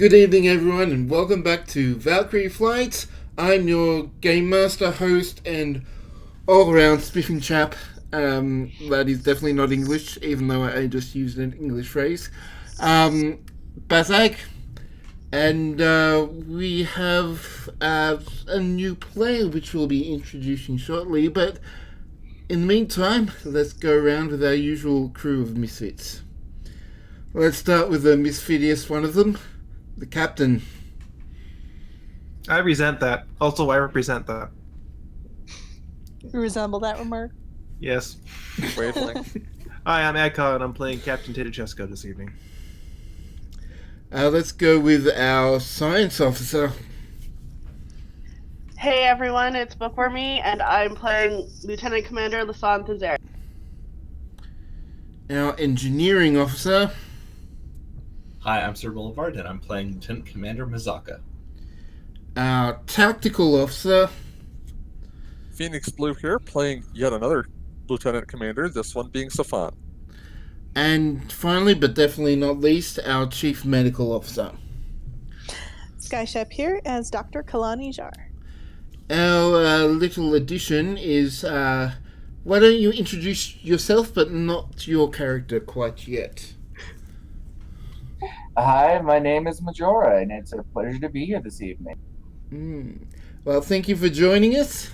Good evening, everyone, and welcome back to Valkyrie Flights. I'm your game master, host, and all-around spiffing chap. That is definitely not English, even though I just used an English phrase. Bazag, and we have a new player which we'll be introducing shortly. But in the meantime, let's go around with our usual crew of misfits. Let's start with the misfittiest one of them. The captain. I resent that. Also, I represent that. You resemble that remark? Yes. Wavelength. Hi, I'm Adka, and I'm playing Captain Te'Dachesco this evening. Let's go with our science officer. Hey everyone, it's Before Me, and I'm playing Lieutenant Commander Lasan Thazer. Our engineering officer. Hi, I'm Sir Boulevard, and I'm playing Lieutenant Commander Mizaka. Our tactical officer. Phoenix Blue here, playing yet another Lieutenant Commander, this one being Safan. And finally, but definitely not least, our chief medical officer. Sky Shep here as Dr. Kalani Jar. Our little addition is, why don't you introduce yourself, but not your character quite yet? Hi, my name is Majora, and it's a pleasure to be here this evening. Well, thank you for joining us,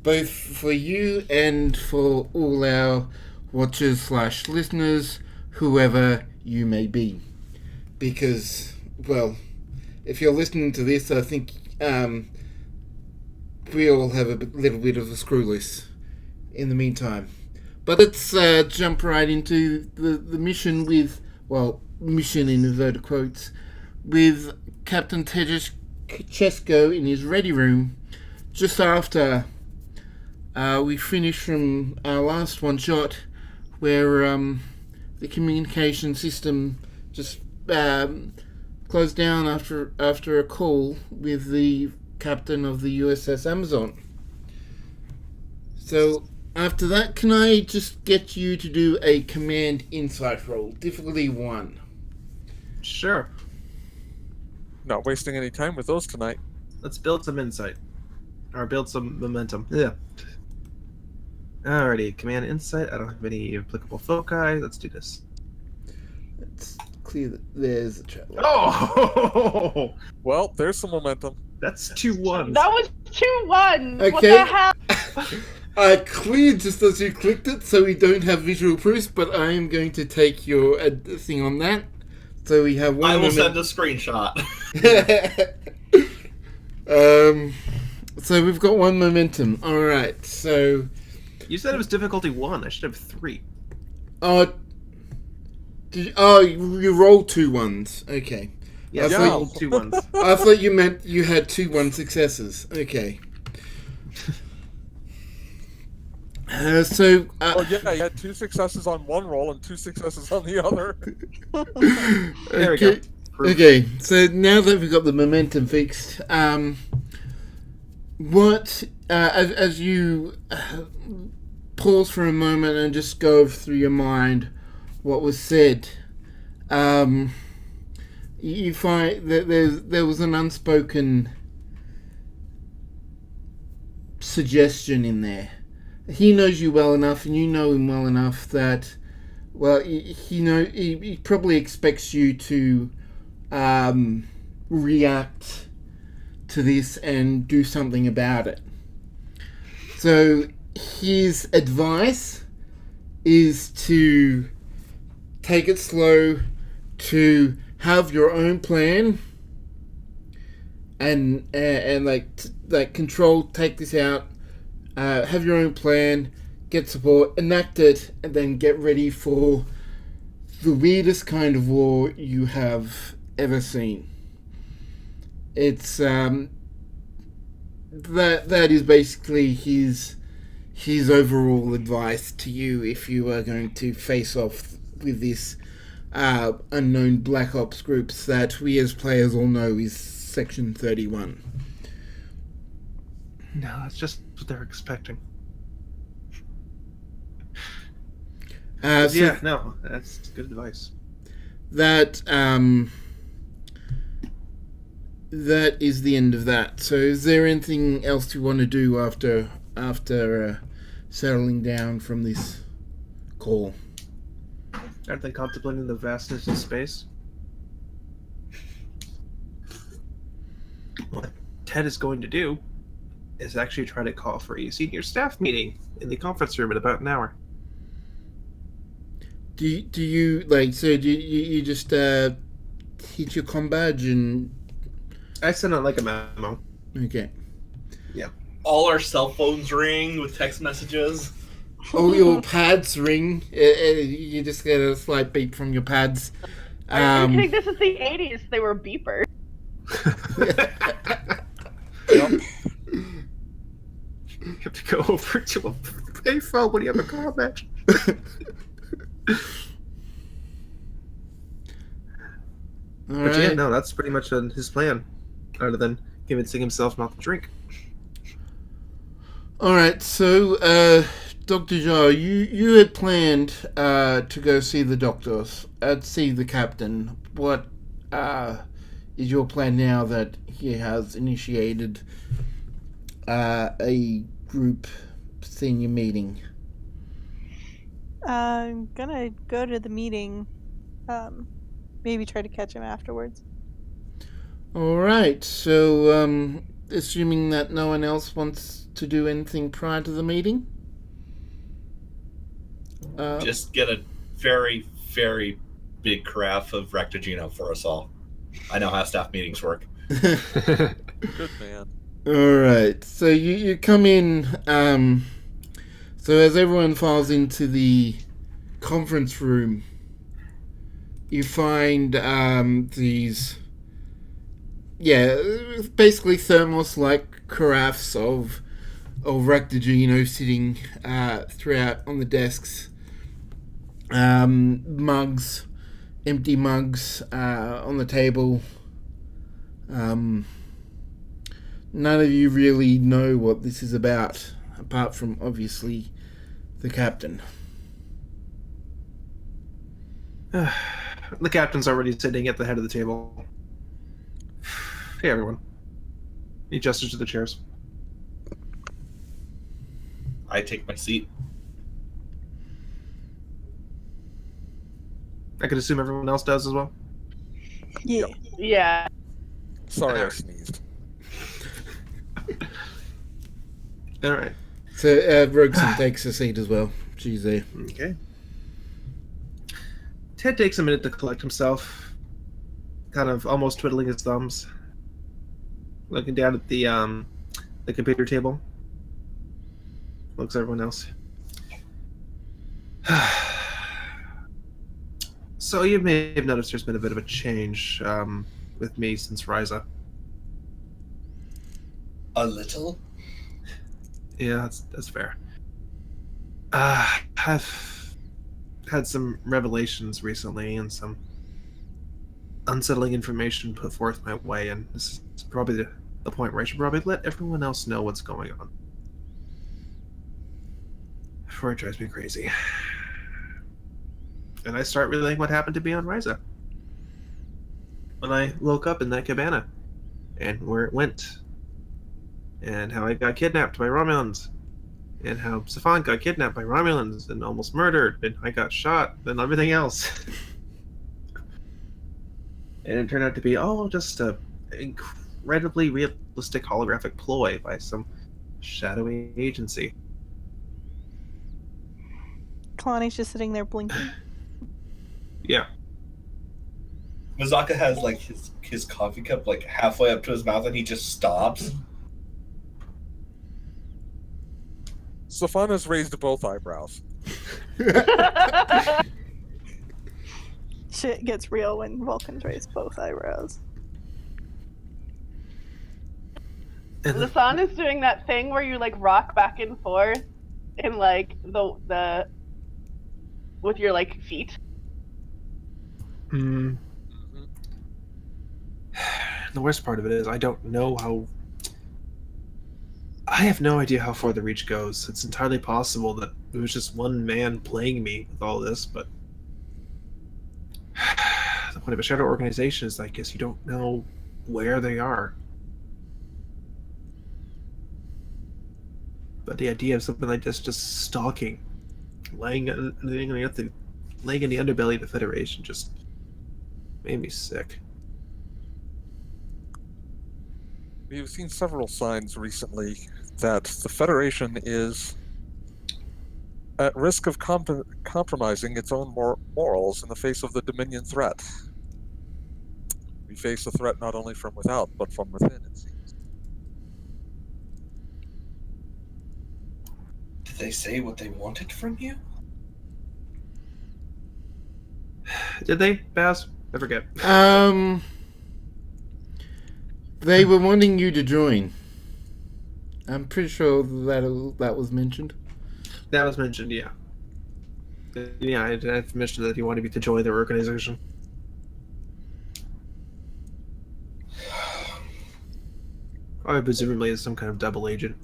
both for you and for all our watchers/listeners, whoever you may be. Because, well, if you're listening to this, I think we all have a little bit of a screw loose in the meantime. But let's jump right into the mission with, well, mission in inverted quotes, with Captain Te'Dachesco in his ready room just after we finished from our last one shot, where the communication system just closed down after a call with the captain of the USS Amazon. So after that, can I just get you to do a command insight roll, difficulty 1? Sure. Not wasting any time with those tonight. Let's build some insight. Or build some momentum. Yeah. Alrighty, command insight. I don't have any applicable foci. Let's do this. Let's clear that. There's a chat. Oh! Well, there's some momentum. That's 2 1s. That was 2-1! Okay. What the hell? I cleared just as you clicked it, so we don't have visual proofs, but I am going to take your thing on that. So we have one. I will send a screenshot. So we've got one momentum. Alright, so... You said it was difficulty 1. I should have 3. You rolled 2 1s. Okay. Yes, I I thought- rolled 2 1s. I thought you meant you had 2 1 successes. Okay. So... Oh yeah, you had 2 successes on one roll and 2 successes on the other. There we go. Proof. Okay, so now that we've got the momentum fixed, as you pause for a moment and just go through your mind what was said, you find that there was an unspoken suggestion in there. He knows you well enough, and you know him well enough that, well, he probably expects you to react to this and do something about it. So his advice is to take it slow, to have your own plan, and like control, take this out. Have your own plan, get support, enact it, and then get ready for the weirdest kind of war you have ever seen. It's that is basically his overall advice to you if you are going to face off with this unknown Black Ops groups that we as players all know is Section 31. No, that's just what they're expecting. So yeah, no, that's good advice. that that is the end of that. So, is there anything else you want to do after settling down from this call? Aren't they contemplating the vastness of space? What Ted is going to do is actually try to call for a senior staff meeting in the conference room in about an hour. Do you just hit your comm badge and I sent out like a memo. okay? All our cell phones ring with text messages. All your pads ring. You just get a slight beep from your pads. Are you kidding? This is the 80s. They were beepers. Yep. You have to go over to a payphone when you have a call match. But yeah, no, that's pretty much his plan, other than convincing himself not to drink. All right, so Dr. Zhao, you had planned to go see the doctors, see the captain. What is your plan now that he has initiated a group senior meeting? I'm gonna go to the meeting. Maybe try to catch him afterwards. All right, so assuming that no one else wants to do anything prior to the meeting? Just get a very, very big carafe of Rectogino for us all. I know how staff meetings work. Good man. All right, so you come in. So as everyone files into the conference room, you find these, basically thermos-like carafes of Rectogino sitting throughout on the desks. Mugs, empty mugs on the table. None of you really know what this is about, apart from, obviously, the captain. The captain's already sitting at the head of the table. Hey, everyone. He gestures to the chairs. I take my seat. I could assume everyone else does as well. Yeah. Yeah. Sorry, I sneezed. All right. So Roxanne takes a seat as well. She's there. Okay. Ted takes a minute to collect himself, kind of almost twiddling his thumbs, looking down at the computer table. Looks at everyone else. So you may have noticed there's been a bit of a change with me since Risa. A little? Yeah, that's fair. I've had some revelations recently and some unsettling information put forth my way, and this is probably the point where I should probably let everyone else know what's going on before it drives me crazy. And I start relaying what happened to me on Risa when I woke up in that cabana, and where it went, and how I got kidnapped by Romulans, and how Stefan got kidnapped by Romulans and almost murdered, and I got shot, and everything else. And it turned out to be just a incredibly realistic holographic ploy by some shadowy agency. Kalani's just sitting there blinking. Yeah. Mazaka has like his coffee cup like halfway up to his mouth and he just stops. Stefan has raised both eyebrows. Shit gets real when Vulcans raise both eyebrows. Lasan is doing that thing where you like rock back and forth in like the with your like feet. The worst part of it is I don't know how. I have no idea how far the reach goes. It's entirely possible that it was just one man playing me with all this, but the point of a shadow organization is I guess you don't know where they are. But the idea of something like this just stalking, laying in the underbelly of the Federation just made me sick. We've seen several signs recently that the Federation is at risk of compromising its own morals in the face of the Dominion threat. We face a threat not only from without, but from within, it seems. Did they say what they wanted from you? Did they, Baz? I forget. They were wanting you to join. I'm pretty sure that was mentioned. That was mentioned, yeah. Yeah, I mentioned that he wanted me to join their organization. Or presumably as some kind of double agent.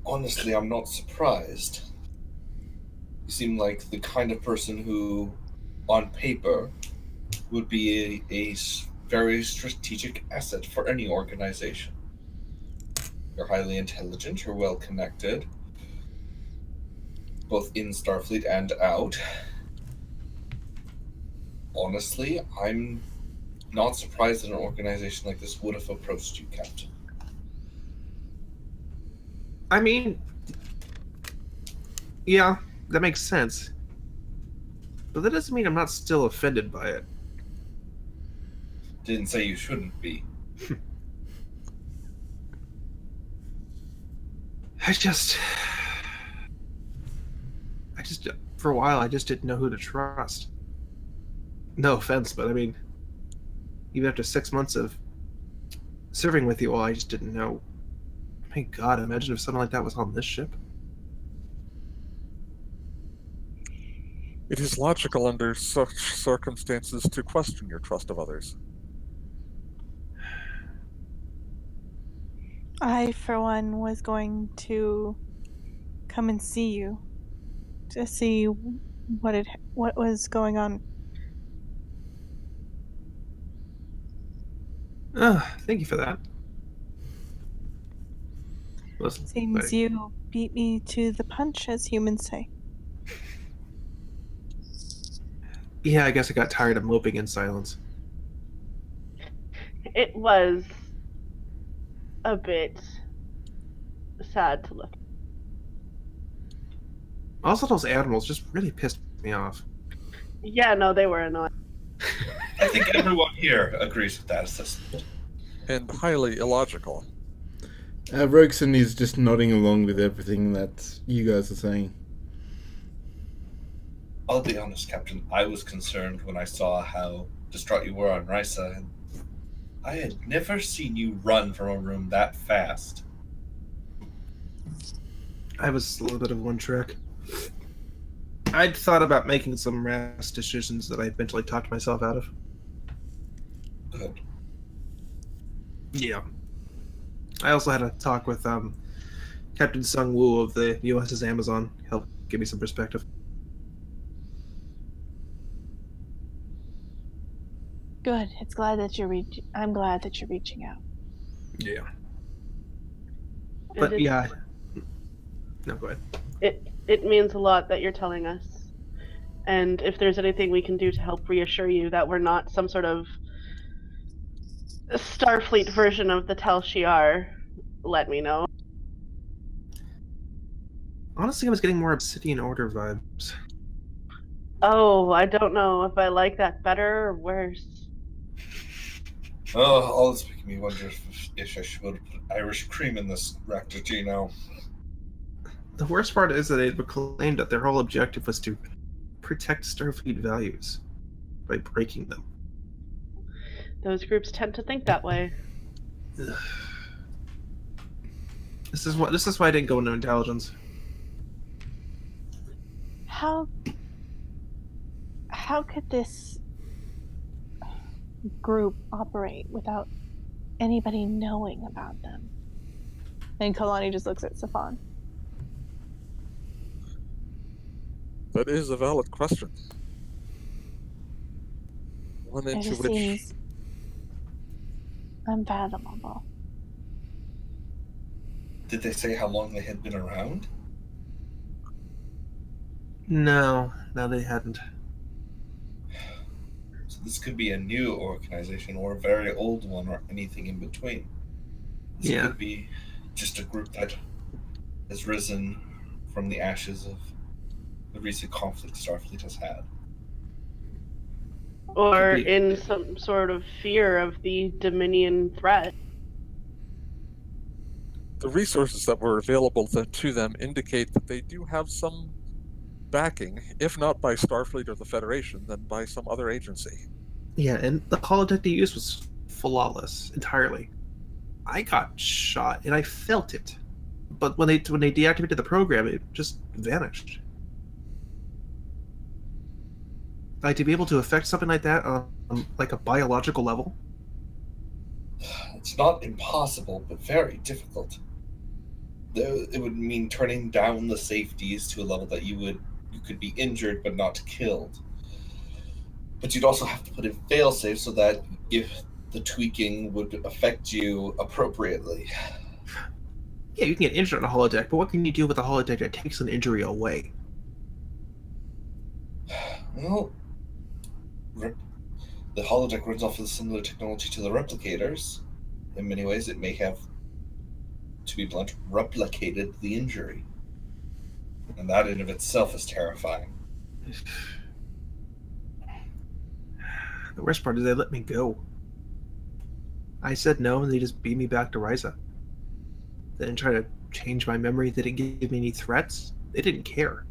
Honestly, I'm not surprised. You seem like the kind of person who, on paper, would be a very strategic asset for any organization. You're highly intelligent, you're well connected, both in Starfleet and out. Honestly, I'm not surprised that an organization like this would have approached you, Captain. I mean, yeah, that makes sense. But that doesn't mean I'm not still offended by it. Didn't say you shouldn't be. I just, for a while, I just didn't know who to trust. No offense, but I mean, even after 6 months of serving with you all, I just didn't know. My God, imagine if something like that was on this ship. It is logical under such circumstances to question your trust of others. I, for one, was going to come and see you to see what was going on. Thank you for that. Listen, Seems you beat me to the punch, as humans say. Yeah, I guess I got tired of moping in silence. It was a bit sad to look. Also, those animals just really pissed me off. Yeah, no, they were annoying. I think everyone here agrees with that assessment. And highly illogical. Roxon is just nodding along with everything that you guys are saying. I'll be honest, Captain. I was concerned when I saw how distraught you were on Risa, and I had never seen you run from a room that fast. I was a little bit of one trick. I'd thought about making some rash decisions that I eventually talked myself out of. Good. Yeah. I also had a talk with Captain Sung Woo of the USS Amazon. Help give me some perspective. Good. I'm glad that you're reaching out. Yeah. And But yeah. No, go ahead. It means a lot that you're telling us. And if there's anything we can do to help reassure you that we're not some sort of Starfleet version of the Tal Shiar, let me know. Honestly, I was getting more Obsidian Order vibes. Oh, I don't know if I like that better or worse. Oh, all this making me wonder if I should put Irish cream in this Rector Gino. The worst part is that they proclaimed that their whole objective was to protect Starfleet values by breaking them. Those groups tend to think that way. This is why I didn't go into intelligence. How could this group operate without anybody knowing about them? And Kalani just looks at Safan. That is a valid question. One It into just which seems unfathomable. Did they say how long they had been around? No, they hadn't. So this could be a new organization or a very old one or anything in between. This Yeah. could be just a group that has risen from the ashes of the recent conflict Starfleet has had. Or Could be. in some sort of fear of the Dominion threat. The resources that were available to them indicate that they do have some backing, if not by Starfleet or the Federation, then by some other agency. Yeah, and the holodeck they used was flawless entirely. I got shot and I felt it, but when they deactivated the program, it just vanished. Like, to be able to affect something like that on like a biological level. It's not impossible, but very difficult. It would mean turning down the safeties to a level that you could be injured but not killed. But you'd also have to put in failsafe so that if the tweaking would affect you appropriately. Yeah, you can get injured on a holodeck, but what can you do with a holodeck that takes an injury away? Well, the holodeck runs off of similar technology to the replicators. In many ways, it may have, to be blunt, replicated the injury. And that in of itself is terrifying. The worst part is they let me go. I said no, and they just beat me back to Risa. They didn't try to change my memory. They didn't give me any threats. They didn't care.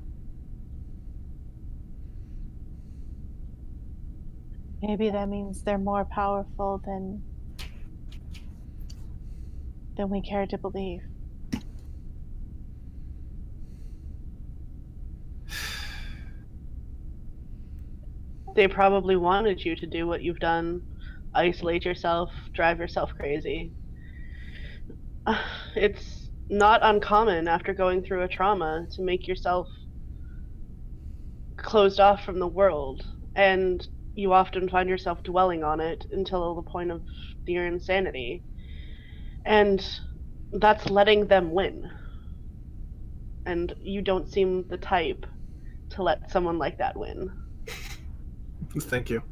Maybe that means they're more powerful than we care to believe. They probably wanted you to do what you've done, isolate yourself, drive yourself crazy. It's not uncommon after going through a trauma to make yourself closed off from the world, and you often find yourself dwelling on it until the point of near insanity. And that's letting them win. And you don't seem the type to let someone like that win. Thank you.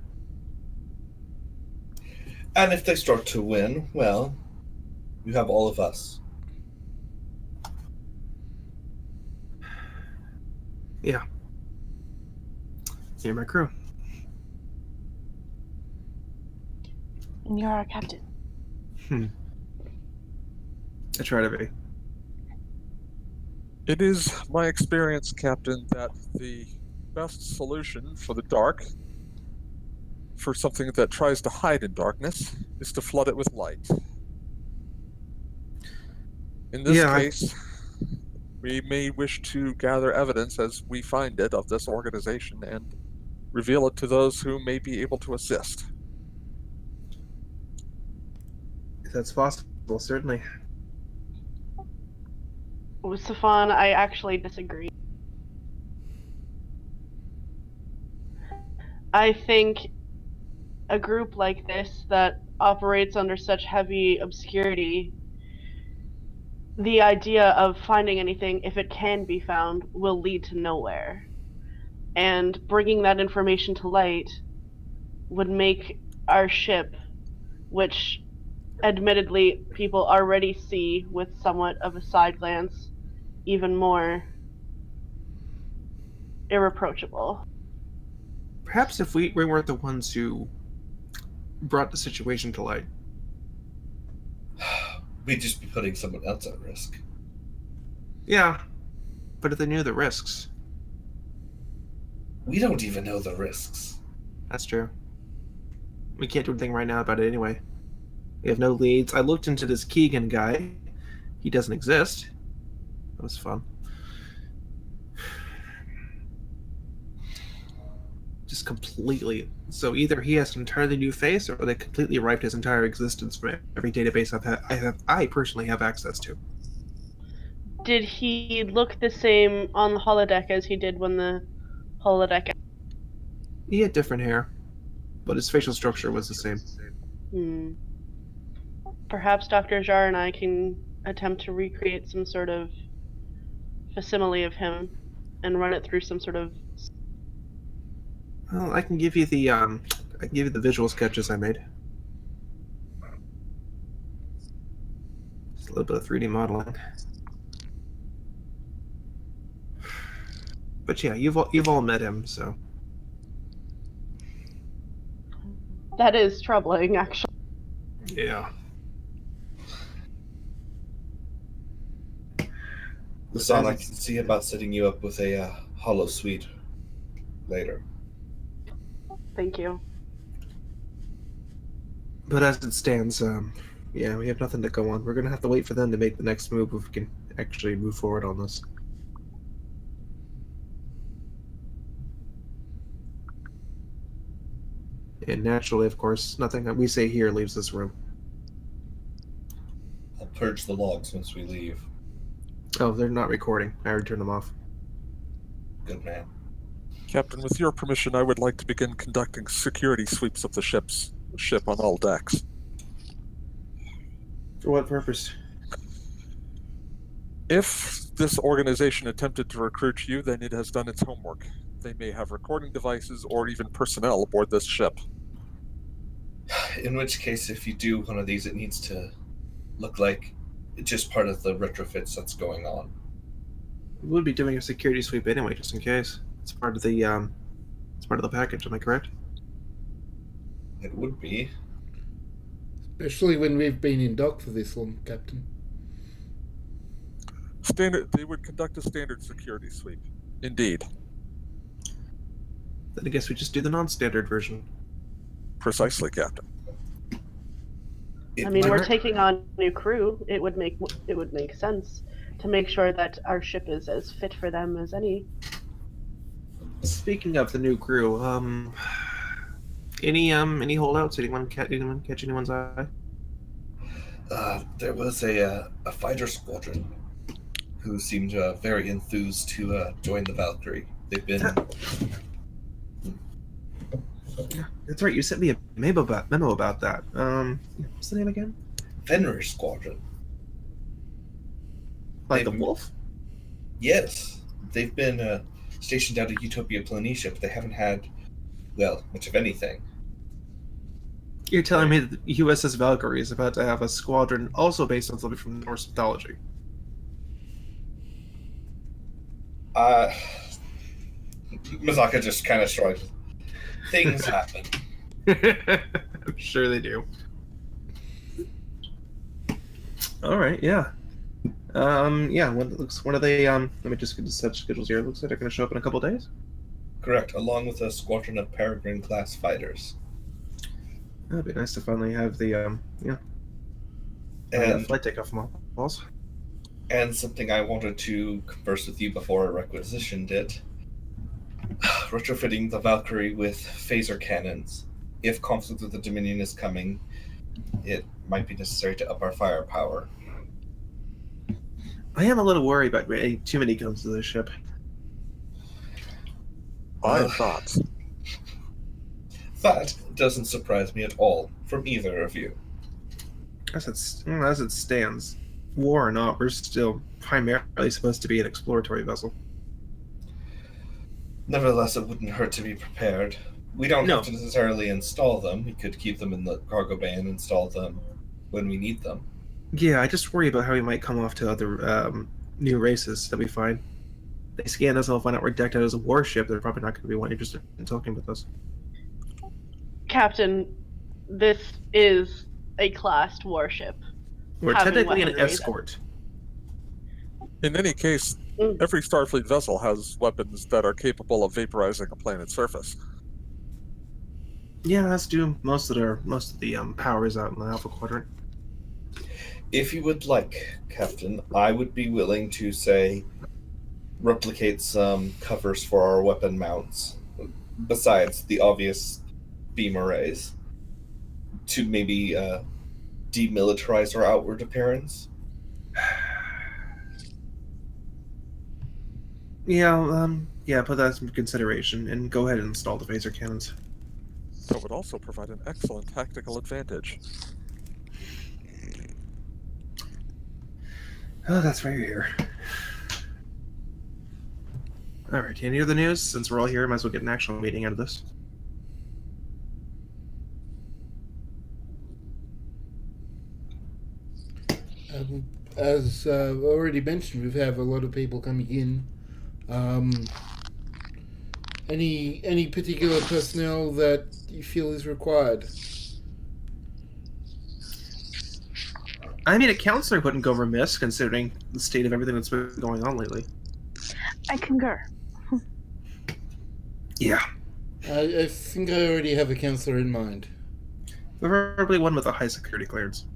And if they start to win, well, you have all of us. Yeah. You're my crew. And you're our captain. I try to be. It is my experience, Captain, that the best solution for the dark, for something that tries to hide in darkness, is to flood it with light. In this case, we may wish to gather evidence as we find it of this organization and reveal it to those who may be able to assist. If that's possible, certainly. Safan, I actually disagree. I think a group like this that operates under such heavy obscurity, the idea of finding anything, if it can be found, will lead to nowhere. And bringing that information to light would make our ship, which admittedly people already see with somewhat of a side glance, even more irreproachable. Perhaps if we weren't the ones who brought the situation to light. We'd just be putting someone else at risk. Yeah, but if they knew the risks. We don't even know the risks. That's true. We can't do anything right now about it anyway. We have no leads. I looked into this Keegan guy. He doesn't exist. That was fun. Just completely. So either he has an entirely new face, or they completely wiped his entire existence from every database I personally have access to. Did he look the same on the holodeck as he did when the holodeck? He had different hair, but his facial structure was the same. Perhaps Dr. Jar and I can attempt to recreate some sort of facsimile of him and run it through some sort of. Well, I can give you the visual sketches I made. Just a little bit of 3D modeling. But yeah, you've all met him, so. That is troubling, actually. Yeah. Hassan, I can see about setting you up with a hollow suite later. Thank you. But as it stands, yeah, we have nothing to go on. We're gonna have to wait for them to make the next move if we can actually move forward on this. And naturally, of course, nothing that we say here leaves this room. I'll purge the logs once we leave. Oh, they're not recording. I already turned them off. Good man. Captain, with your permission, I would like to begin conducting security sweeps of the ship on all decks. For what purpose? If this organization attempted to recruit you, then it has done its homework. They may have recording devices or even personnel aboard this ship. In which case, if you do one of these, it needs to look like it's just part of the retrofits that's going on. We would be doing a security sweep anyway, just in case. It's part of the package. Am I correct? It would be. Especially when we've been in dock for this long, Captain. They would conduct a standard security sweep. Indeed. Then I guess we just do the non-standard version. Precisely, Captain. I mean, we're taking on new crew. It would make sense to make sure that our ship is as fit for them as any. Speaking of the new crew, any holdouts? Anyone catch anyone's eye? There was a fighter squadron who seemed very enthused to join the Valkyrie. They've been. That's right. You sent me a memo about that. What's the name again? Fenrir Squadron. Like the wolf? Yes, they've been stationed out of Utopia Planitia, but they haven't had, well, much of anything. You're telling me that the USS Valkyrie is about to have a squadron also based on something from Norse mythology? Mazaka just kind of shrugged. Things happen. I'm sure they do. All right, yeah. Yeah, when are they, let me just get the set schedules here. It looks like they're going to show up in a couple days. Correct, along with a squadron of Peregrine-class fighters. That'd be nice to finally have the, And flight takeoff from all balls. And something I wanted to converse with you before I requisitioned it. Retrofitting the Valkyrie with phaser cannons. If conflict with the Dominion is coming, it might be necessary to up our firepower. I am a little worried about adding too many guns to this ship. I have thoughts. That doesn't surprise me at all from either of you. As it stands, war or not, we're still primarily supposed to be an exploratory vessel. Nevertheless, it wouldn't hurt to be prepared. We don't have to necessarily install them. We could keep them in the cargo bay and install them when we need them. Yeah, I just worry about how we might come off to other new races that we find. They scan us and find out we're decked out as a warship. They're probably not going to be interested in talking with us. Captain, this is a classed warship. We're technically an escort. In any case, every Starfleet vessel has weapons that are capable of vaporizing a planet's surface. Yeah, that's due most of the powers out in the Alpha Quadrant. If you would like, Captain, I would be willing to, say, replicate some covers for our weapon mounts, besides the obvious beam arrays, to maybe demilitarize our outward appearance. Yeah, put that in consideration, and go ahead and install the phaser cannons. That would also provide an excellent tactical advantage. Oh, that's why you're here. Alright, any other news? Since we're all here, might as well get an actual meeting out of this. As already mentioned, we have a lot of people coming in. Any particular personnel that you feel is required? I mean, a counselor wouldn't go remiss, considering the state of everything that's been going on lately. I concur. Yeah. I think I already have a counselor in mind. Preferably one with a high security clearance.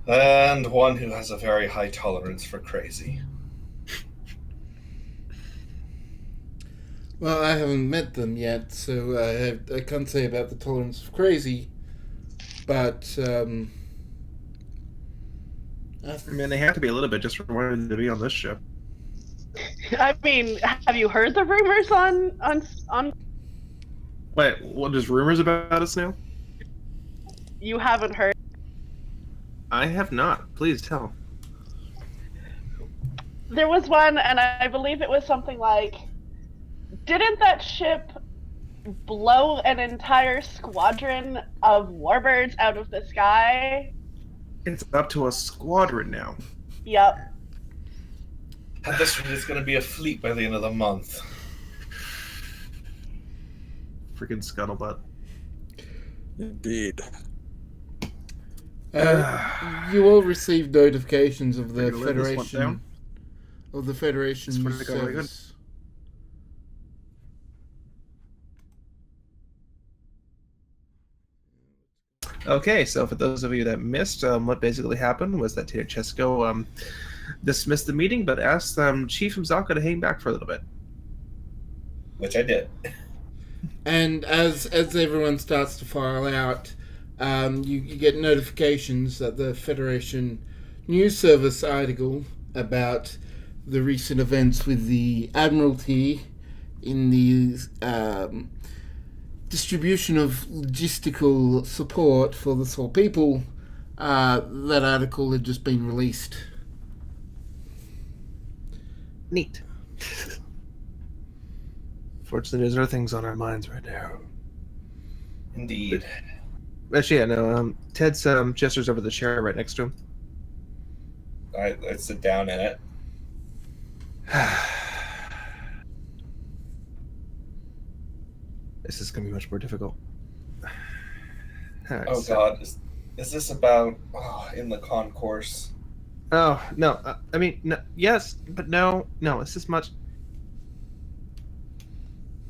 And one who has a very high tolerance for crazy. Well, I haven't met them yet, so I can't say about the tolerance of crazy. But I mean, they have to be a little bit just for wanting to be on this ship. I mean, have you heard the rumors on? Wait, what? There's rumors about us now? You haven't heard? I have not. Please tell. There was one, and I believe it was something like, didn't that ship blow an entire squadron of warbirds out of the sky? It's up to a squadron now. Yep. And this one is going to be a fleet by the end of the month. Freaking scuttlebutt. Indeed. You all received notifications of the Are you gonna let this one Federation down? of the Federation It's pretty good. service. Okay, so for those of you that missed, what basically happened was that Te'Dachesco dismissed the meeting, but asked Chief Mzaka to hang back for a little bit. Which I did. And as everyone starts to file out, you get notifications that the Federation News Service article about the recent events with the Admiralty in the distribution of logistical support for the Soul People, that article had just been released. Neat. Fortunately, there's other things on our minds right now. Indeed. Actually, yeah, no, Ted's gestures over the chair right next to him. I sit down in it. This is going to be much more difficult. Alright, Oh so- god, is this about in the concourse? Oh, no, I mean, no, yes, but no, it's just much...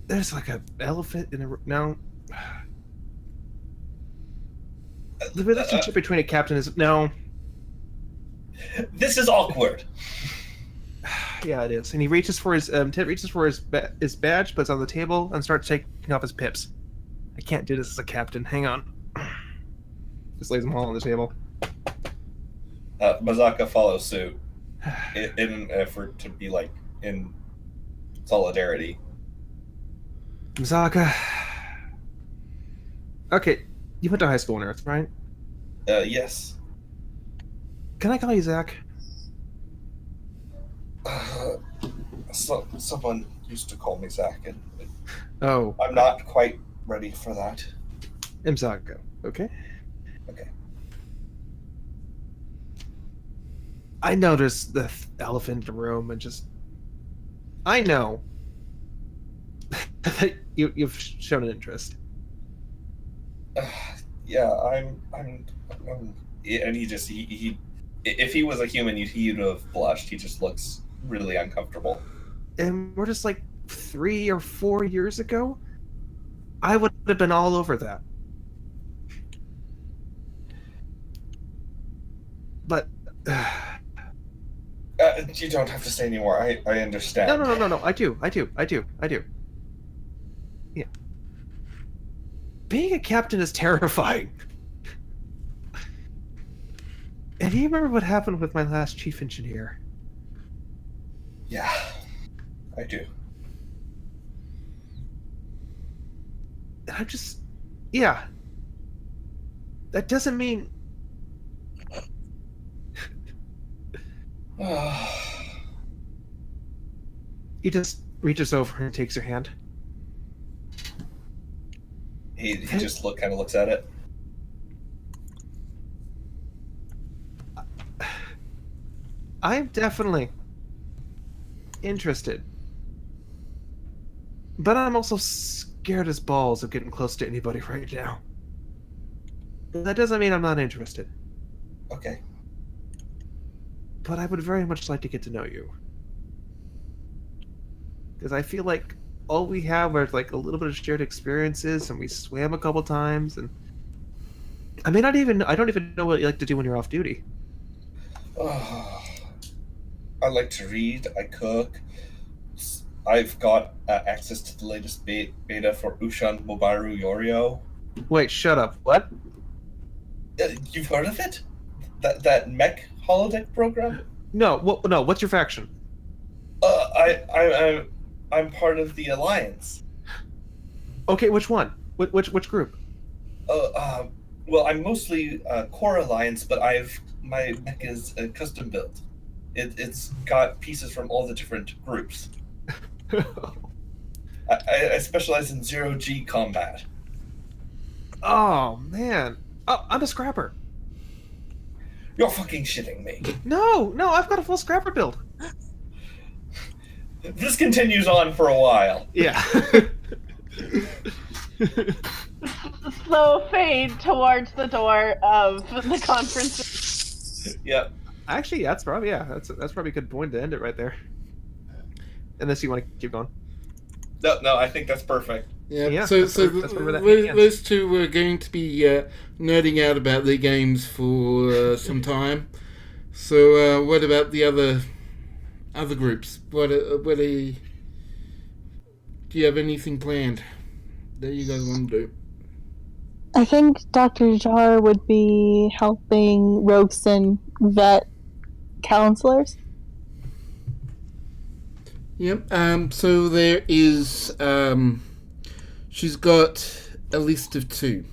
There's like an elephant in a... No. The relationship between a captain is... No. This is awkward. Yeah, it is. And he reaches for his... Ted reaches for his badge, puts it on the table, and starts taking off his pips. I can't do this as a captain. Hang on. Just lays them all on the table. Mazaka follows suit in an effort to be like in solidarity. Mzaka. Okay, you went to high school on Earth, right? Yes. Can I call you Zach? Someone used to call me Zach, and Oh, I'm not quite ready for that. Mzaka. Okay. Okay. I know there's the elephant in the room, and just... I know that you've shown an interest. Yeah, I'm. And he if he was a human, he would have blushed. He just looks really uncomfortable. And we're just like 3 or 4 years ago, I would have been all over that. But You don't have to say anymore. I understand. no. I do. Yeah. Being a captain is terrifying. And do you remember what happened with my last chief engineer? Yeah, I do. And I'm just... Yeah. That doesn't mean He just reaches over and takes your hand. He just kind of looks at it. I'm definitely interested. But I'm also scared as balls of getting close to anybody right now. But that doesn't mean I'm not interested. Okay. But I would very much like to get to know you. Because I feel like all we have are like a little bit of shared experiences, and we swam a couple times, and I don't even know what you like to do when you're off duty. I like to read, I cook. I've got access to the latest beta for Ushan Mobaru Yorio. Wait, shut up. What? You've heard of it? That mech holodeck program? No, what's your faction? I'm part of the Alliance. Okay, which one? Which group? Well, I'm mostly Core Alliance, but my mech is custom built. It's got pieces from all the different groups. I specialize in 0G combat. Oh, man. Oh, I'm a scrapper. You're fucking shitting me. No, I've got a full scrapper build. This continues on for a while. Yeah. Slow fade towards the door of the conference. Yep. Actually, that's probably a good point to end it right there. Unless you want to keep going. No, I think that's perfect. Yeah, that's where that ends. those two were going to be nerding out about their games for some time. So what about the other groups? Do you have anything planned that you guys want to do? I think Dr. Jar would be helping Rogueson vet counselors. Yep. So there is. She's got a list of 2.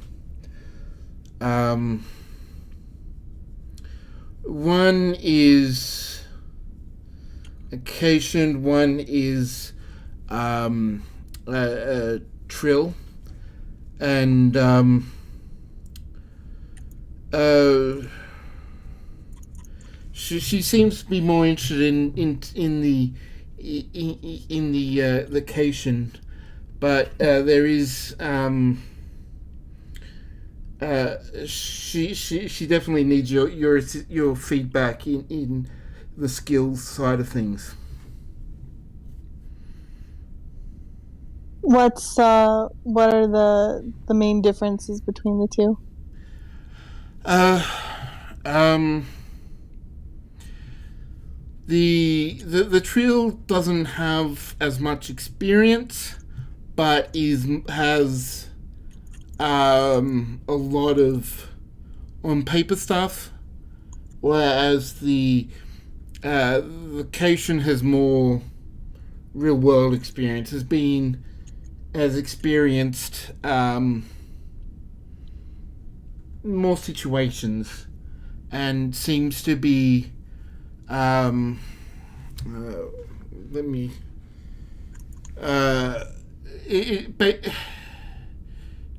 One is Catian. One is Trill, and she seems to be more interested in the Catian, but there is she definitely needs your feedback in the skills side of things. What are the main differences between the two? The Trill doesn't have as much experience, but has a lot of on paper stuff, whereas the Catian has more real world experience, has experienced more situations, and seems to be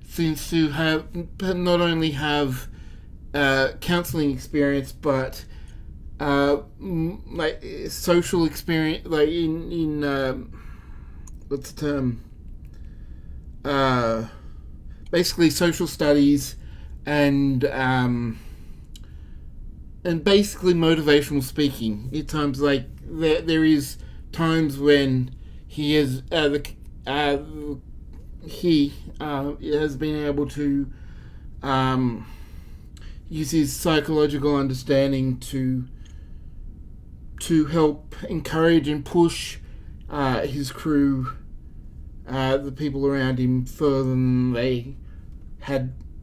seems to have not only have counseling experience, but like social experience, like in what's the term? Basically social studies and basically motivational speaking. At times, like there is times when he has has been able to use his psychological understanding to help encourage and push his crew, the people around him, further than they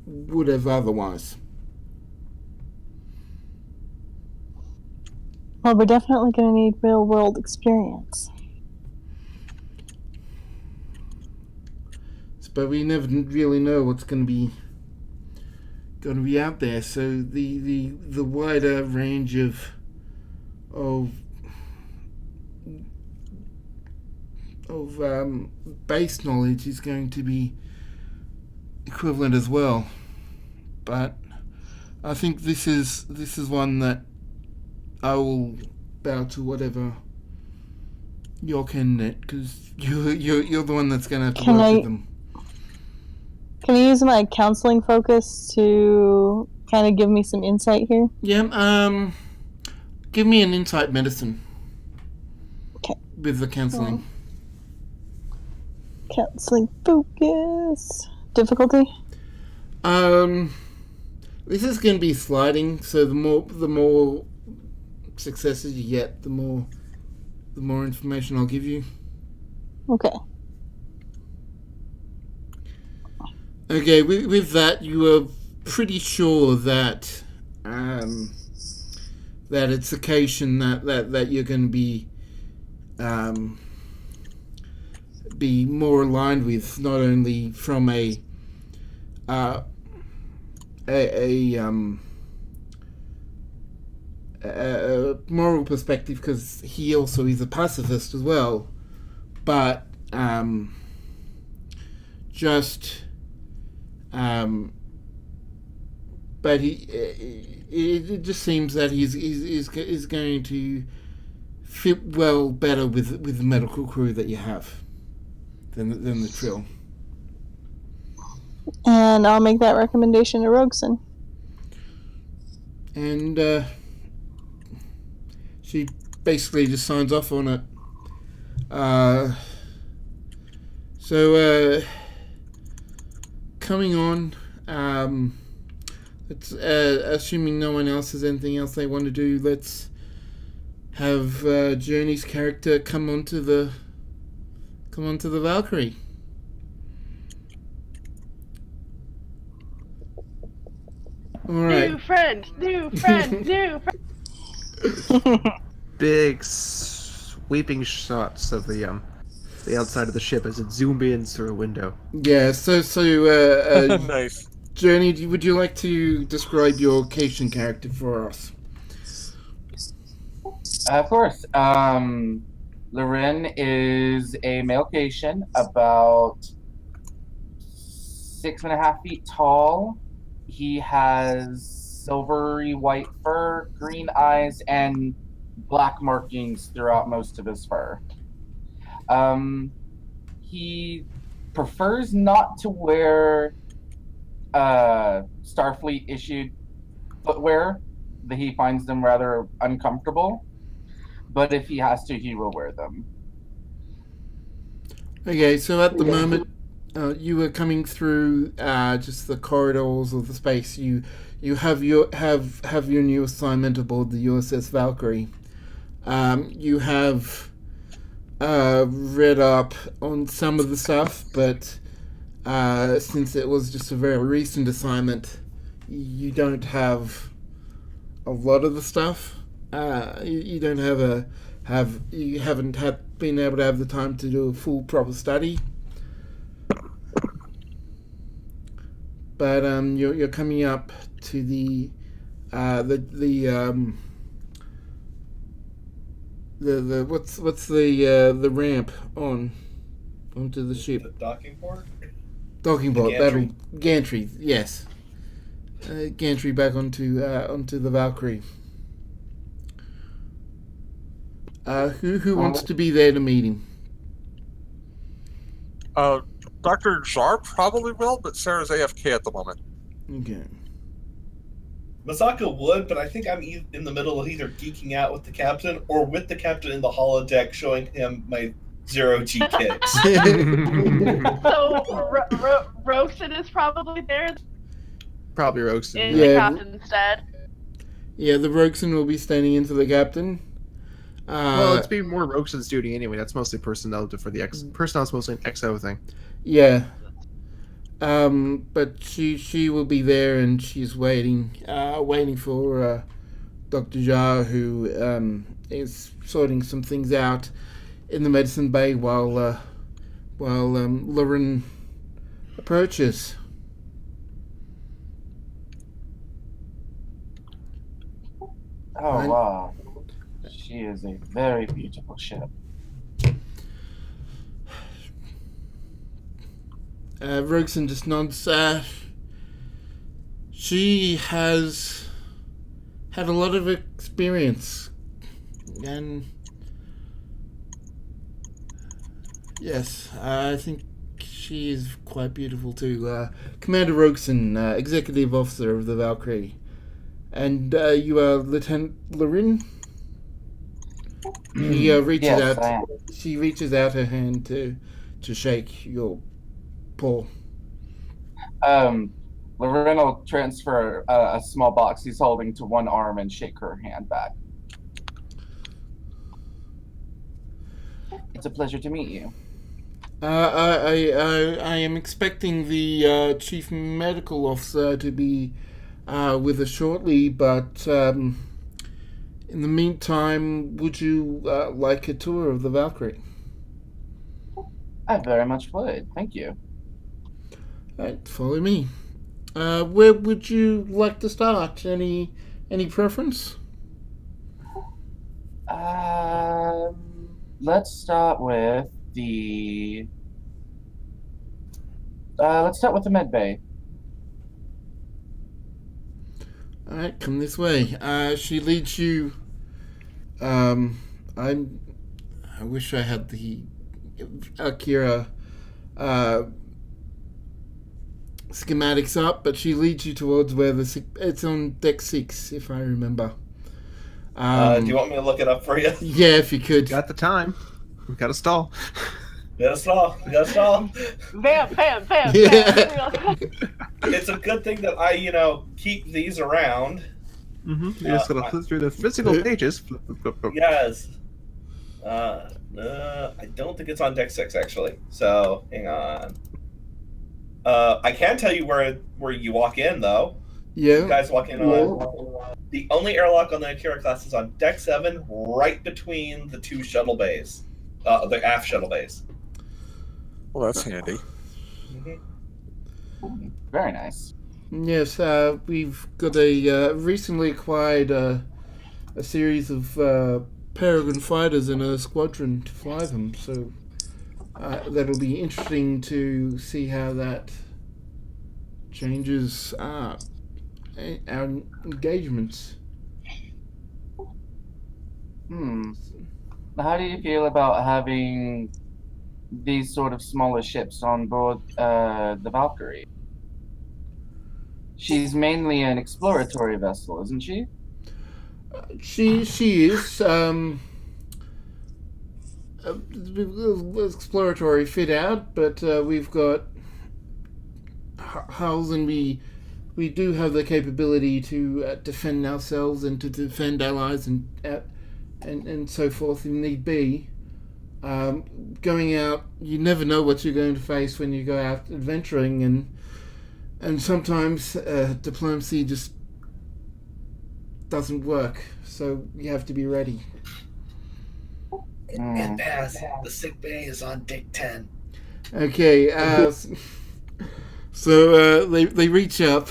would have otherwise. Well, we're definitely going to need real world experience. But we never really know what's going to be out there. So the wider range of of base knowledge is going to be equivalent as well. But I think this is one that I will bow to whatever your candidate, because you're the one that's going to have to work with them. Can I use my counseling focus to kind of give me some insight here? Yeah. Give me an insight medicine. Okay. With the counseling. Counseling focus. Difficulty? This is going to be sliding, so the more successes you get, the more information I'll give you. Okay. Okay, with that, you are pretty sure that that it's a Catian that you're going to be more aligned with, not only from a moral perspective, because he also is a pacifist as well, but but it just seems that he's going to fit well better with the medical crew that you have than the Trill. And I'll make that recommendation to Rogeson. And she basically just signs off on it. So coming on, it's assuming no one else has anything else they want to do, let's have Journey's character come onto the Valkyrie. All right. New friend. Big sweeping shots of the outside of the ship as it zoomed in through a window. Yeah. So Nice. Journey, would you like to describe your Catian character for us? Of course. Loren is a male Catian, about 6.5 feet tall. He has silvery white fur, green eyes, and black markings throughout most of his fur. He prefers not to wear Starfleet issued footwear. That he finds them rather uncomfortable, but if he has to, he will wear them. Okay, so at the moment, you are coming through just the corridors of the space. You have your new assignment aboard the USS Valkyrie. You have read up on some of the stuff, but since it was just a very recent assignment, you don't have a lot of the stuff. You don't you haven't been able to have the time to do a full proper study. But you're coming up to the what's the ramp onto the ship? The docking port? Docking port. Gantry. Gantry, yes. Gantry back onto the Valkyrie. Who wants to be there to meet him? Dr. Jar probably will, but Sarah's AFK at the moment. Okay. Masaka would, but I think I'm in the middle of either geeking out with the captain or with the captain in the holodeck showing him my 0G kicks. So Rogeson is probably there Probably Rogeson. in the captain's stead. Yeah, the Rogeson will be standing in for the captain. Well, it's be more Rogeson's duty anyway. That's mostly personnel for the personnel's mostly an XO thing. Yeah. But she will be there, and she's waiting for Dr. Jar, who is sorting some things out in the medicine bay while Lauren approaches. Oh, wow. She is a very beautiful ship. Rogerson just nods. She has had a lot of experience, and yes, I think she is quite beautiful too. Commander Rogerson, Executive Officer of the Valkyrie, and you are Lieutenant Lorin. He reaches Yes, out. I am. She reaches out her hand to shake your paw. Loren will transfer a small box he's holding to one arm and shake her hand back. It's a pleasure to meet you. I am expecting the Chief Medical Officer to be with us shortly, but in the meantime, would you like a tour of the Valkyrie? I very much would. Thank you. Right, follow me. Where would you like to start? Any preference? Let's start with the. Let's start with the med bay. All right, come this way. She leads you. I wish I had the Akira schematics up, but she leads you towards where it's on deck 6, if I remember. Do you want me to look it up for you? Yeah, if you could. Got the time. We got to stall. We gotta stall. Bam, bam, bam, Yeah. bam. It's a good thing that I, keep these around. You just gotta flip through the physical pages. Flip, flip, flip, flip. Yes. I don't think it's on deck 6, actually. So, hang on. I can tell you where you walk in, though. Yeah. You guys walk in on... The only airlock on the Akira class is on deck 7, right between the two shuttle bays. The aft shuttle bays. Well, that's handy. Mm-hmm. Very nice. Yes, we've got a recently acquired a series of Peregrine fighters and a squadron to fly them, so that'll be interesting to see how that changes our engagements. How do you feel about having these sort of smaller ships on board the Valkyrie? She's mainly an exploratory vessel, isn't she? She is exploratory fit out, but we've got hulls, and we do have the capability to defend ourselves and to defend allies and so forth if need be. Going out, you never know what you're going to face when you go out adventuring, and sometimes diplomacy just doesn't work, so you have to be ready. And pass. The sick bay is on deck 10. Okay, so they reach up,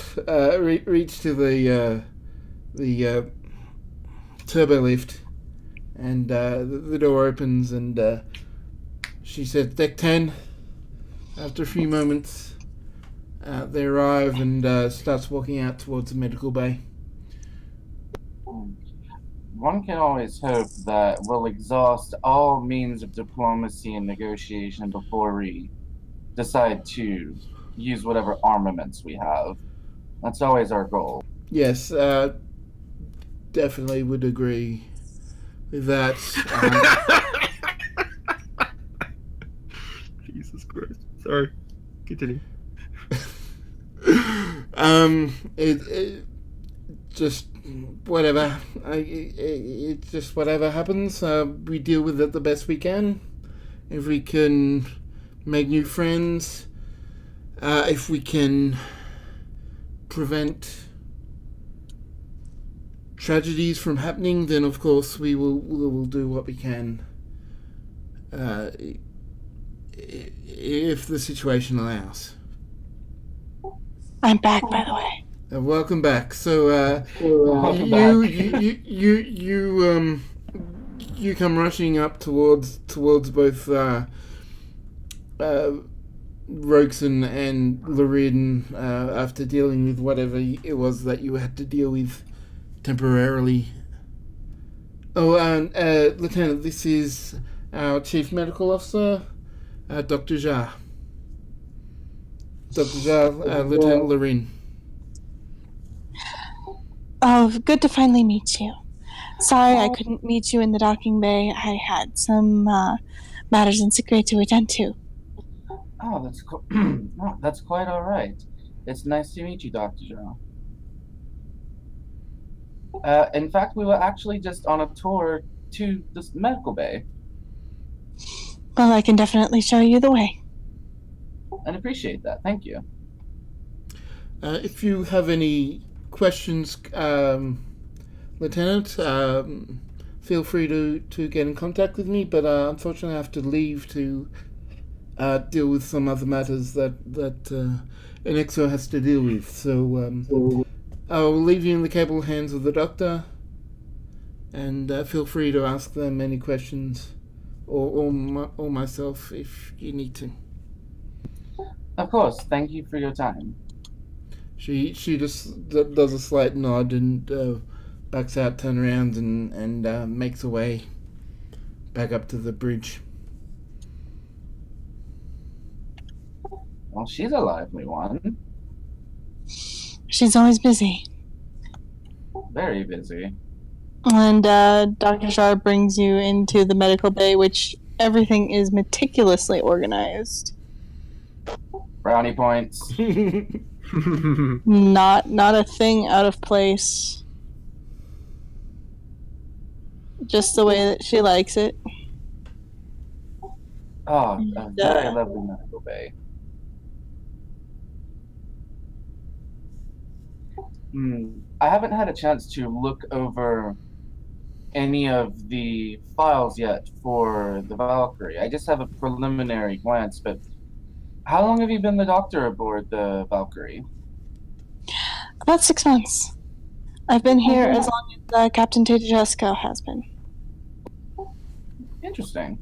reach to the turbo lift, and the door opens, and she said, "Deck 10." After a few moments, they arrive and starts walking out towards the medical bay. One can always hope that we'll exhaust all means of diplomacy and negotiation before we decide to use whatever armaments we have. That's always our goal. Yes, definitely would agree with that. Jesus Christ. Sorry. Continue. It just whatever. It's just whatever happens. We deal with it the best we can. If we can make new friends, if we can prevent tragedies from happening, then of course we will do what we can. If the situation allows. I'm back, by the way. Welcome back. So Welcome you you come rushing up towards both Roxon and Lorin after dealing with whatever it was that you had to deal with temporarily. Oh, Lieutenant, this is our Chief Medical Officer, Dr. Jha. Dr. Jha, Lieutenant Lorin. Oh, good to finally meet you. Sorry I couldn't meet you in the docking bay. I had some matters in secret to attend to. Oh, that's quite all right. It's nice to meet you, Dr. Zhao. In fact, we were actually just on a tour to this medical bay. Well, I can definitely show you the way. I'd appreciate that. Thank you. If you have any questions, Lieutenant, feel free to get in contact with me, but unfortunately I have to leave to deal with some other matters that Enexo has to deal with. So I'll leave you in the capable hands of the doctor, and feel free to ask them any questions, or myself if you need to. Of course. Thank you for your time. She just does a slight nod and backs out, turns around, and makes her way back up to the bridge. Well, she's a lively one. She's always busy. Very busy. And Dr. Shar brings you into the medical bay, which everything is meticulously organized. Brownie points. Not a thing out of place. Just the way that she likes it. Oh, a very lovely medical bay. I haven't had a chance to look over any of the files yet for the Valkyrie. I just have a preliminary glance, but how long have you been the doctor aboard the Valkyrie? About 6 months. I've been here as long as Captain Te'Dachesco has been. Interesting.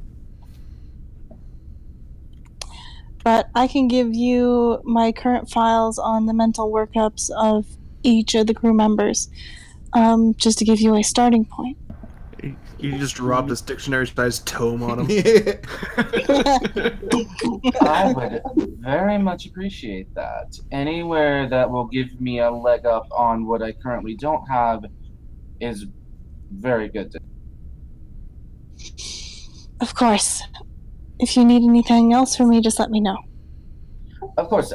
But I can give you my current files on the mental workups of each of the crew members, just to give you a starting point. You just dropped this dictionary-sized tome on him. I would very much appreciate that. Anywhere that will give me a leg up on what I currently don't have is very good. Of course. If you need anything else from me, just let me know. Of course.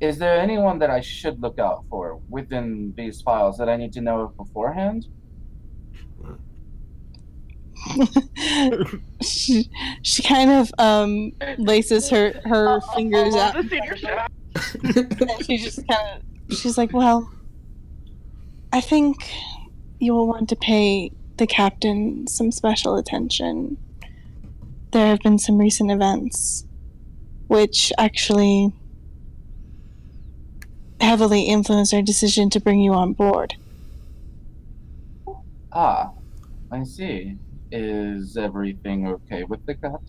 Is there anyone that I should look out for within these files that I need to know of beforehand? she kind of laces her fingers out. And she just kind of, she's like, well, I think you will want to pay the captain some special attention. There have been some recent events which actually heavily influenced our decision to bring you on board. Ah, I see. Is everything okay with the captain?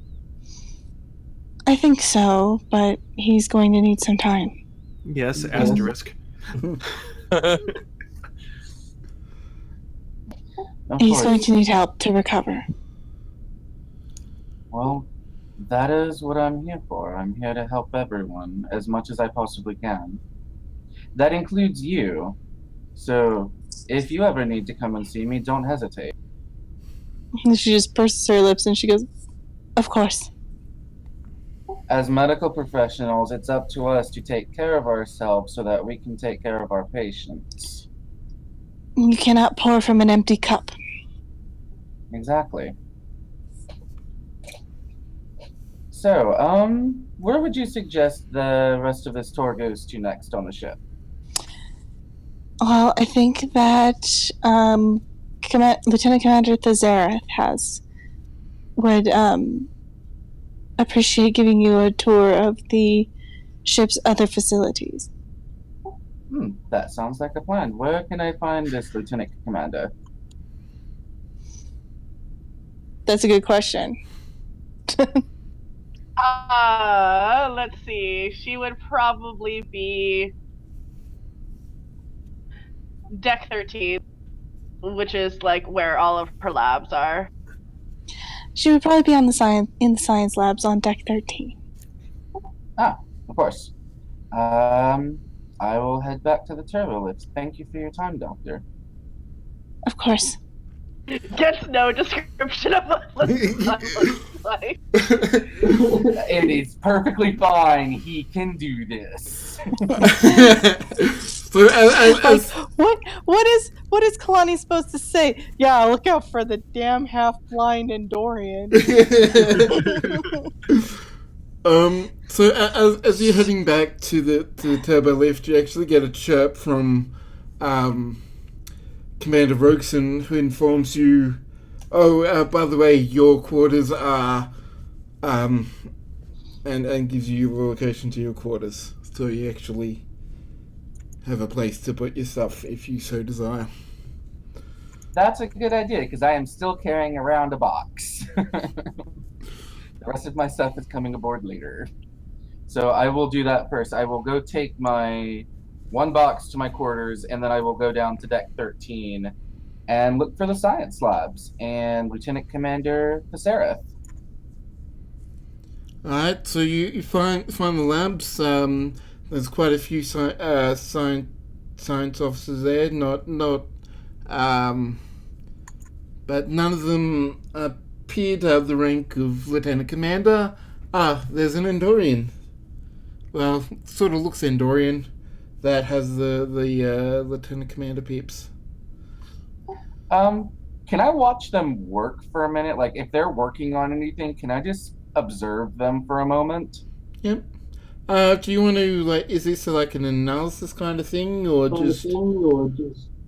I think so, but he's going to need some time. Yes, asterisk. He's going to need help to recover. Well, that is what I'm here for. I'm here to help everyone as much as I possibly can. That includes you. So, if you ever need to come and see me, don't hesitate. And she just purses her lips and she goes, of course. As medical professionals, it's up to us to take care of ourselves so that we can take care of our patients. You cannot pour from an empty cup. Exactly. So, where would you suggest the rest of this tour goes to next on the ship? Well, I think that Lieutenant Commander Te'Dachesco would appreciate giving you a tour of the ship's other facilities. That sounds like a plan. Where can I find this Lieutenant Commander? That's a good question. Let's see. She would probably be Deck 13, which is like where all of her labs are. She would probably be in the science labs on Deck 13. Ah, of course. I will head back to the turbo lift. Thank you for your time, Doctor. Of course. Gets no description of what looks like. It is perfectly fine. He can do this. So, as, What is Kalani supposed to say? Yeah, look out for the damn half-blind Endorian. So as you're heading back to the turbo lift, you actually get a chirp from Commander Rogeson, who informs you, by the way, your quarters are, and gives you the location to your quarters, so you actually have a place to put your stuff if you so desire. That's a good idea, because I am still carrying around a box. The rest of my stuff is coming aboard later. So I will do that first. I will go take my one box to my quarters, and then I will go down to Deck 13 and look for the science labs and Lieutenant Commander Te'Dachesco. Alright, so you find the labs. There's quite a few science officers there, but none of them appear to have the rank of Lieutenant Commander. There's an Endorian. Well, sort of looks Endorian. That has the Lieutenant Commander peeps. Can I watch them work for a minute? Like, if they're working on anything, can I just observe them for a moment? Yep. Do you want to, like, is this like an analysis kind of thing, or just...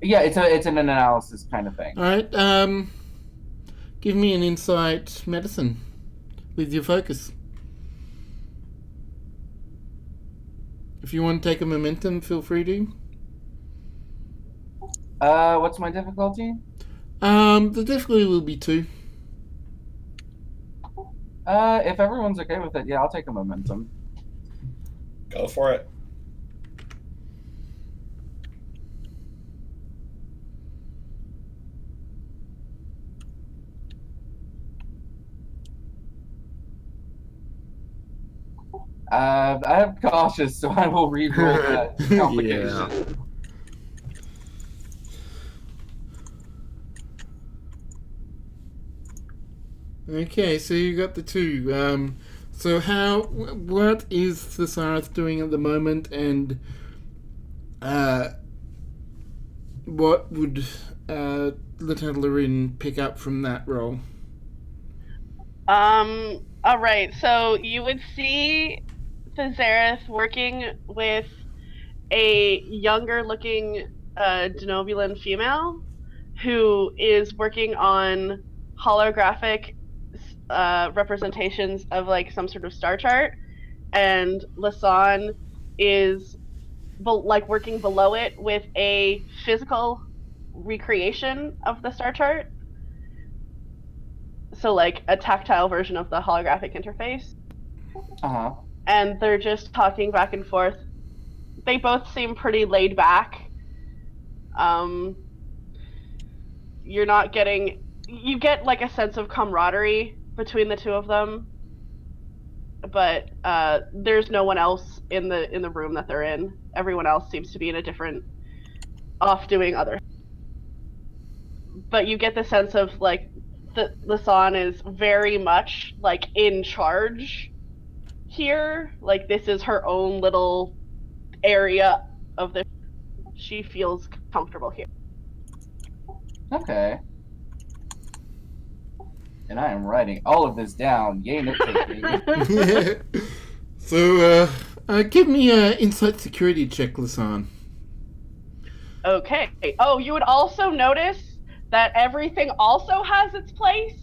Yeah, it's an analysis kind of thing. Alright, give me an insight medicine with your focus. If you want to take a momentum, feel free to. What's my difficulty? The difficulty will be 2. If everyone's okay with it, yeah, I'll take a momentum. Go for it. I have cautious, so I will re-roll that complication. Okay, so you got the 2. So what is Thesaurus doing at the moment, and what would Lieutenant Lorin pick up from that role? Alright, so you would see Thesaurus working with a younger looking Denobulan female who is working on holographic representations of like some sort of star chart, and Lasan is working below it with a physical recreation of the star chart, so like a tactile version of the holographic interface. And they're just talking back and forth. They both seem pretty laid back. You get like a sense of camaraderie between the two of them, but there's no one else in the room that they're in. Everyone else seems to be in a different, off doing other. But you get the sense of like Lasan is very much like in charge here. Like this is her own little area of the. She feels comfortable here. Okay. And I am writing all of this down. Yay, note-taking. So, give me an insight security check, Lasan. Okay. Oh, you would also notice that everything also has its place.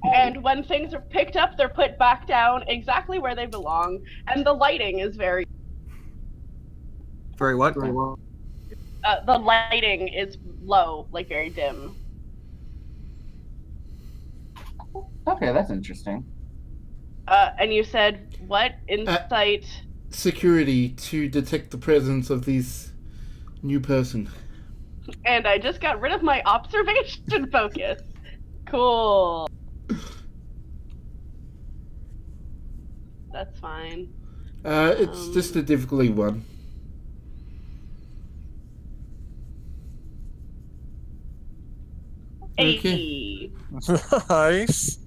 And when things are picked up, they're put back down exactly where they belong. And the lighting is very... Very what? The lighting is low, like very dim. Okay, that's interesting. And you said what? Insight. Security to detect the presence of this new person. And I just got rid of my observation focus. Cool. That's fine. It's just a difficulty one. Okay. Nice.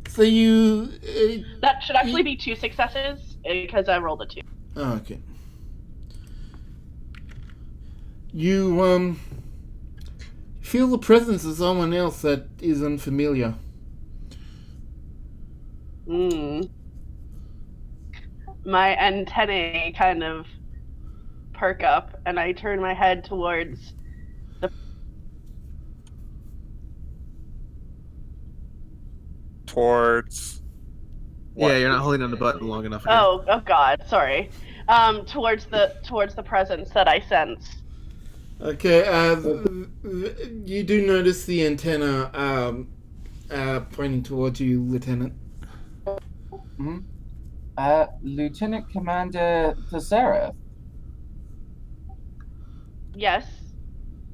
So you... That should actually be 2 successes, because I rolled a 2. Oh, okay. You, feel the presence of someone else that is unfamiliar. My antennae kind of perk up, and I turn my head towards the... Towards... what? Yeah, you're not holding on the button long enough. Again. Oh God, sorry. Towards the presence that I sense. Okay, you do notice the antenna, pointing towards you, Lieutenant. Mm-hmm. Lieutenant Commander Tessera. Yes.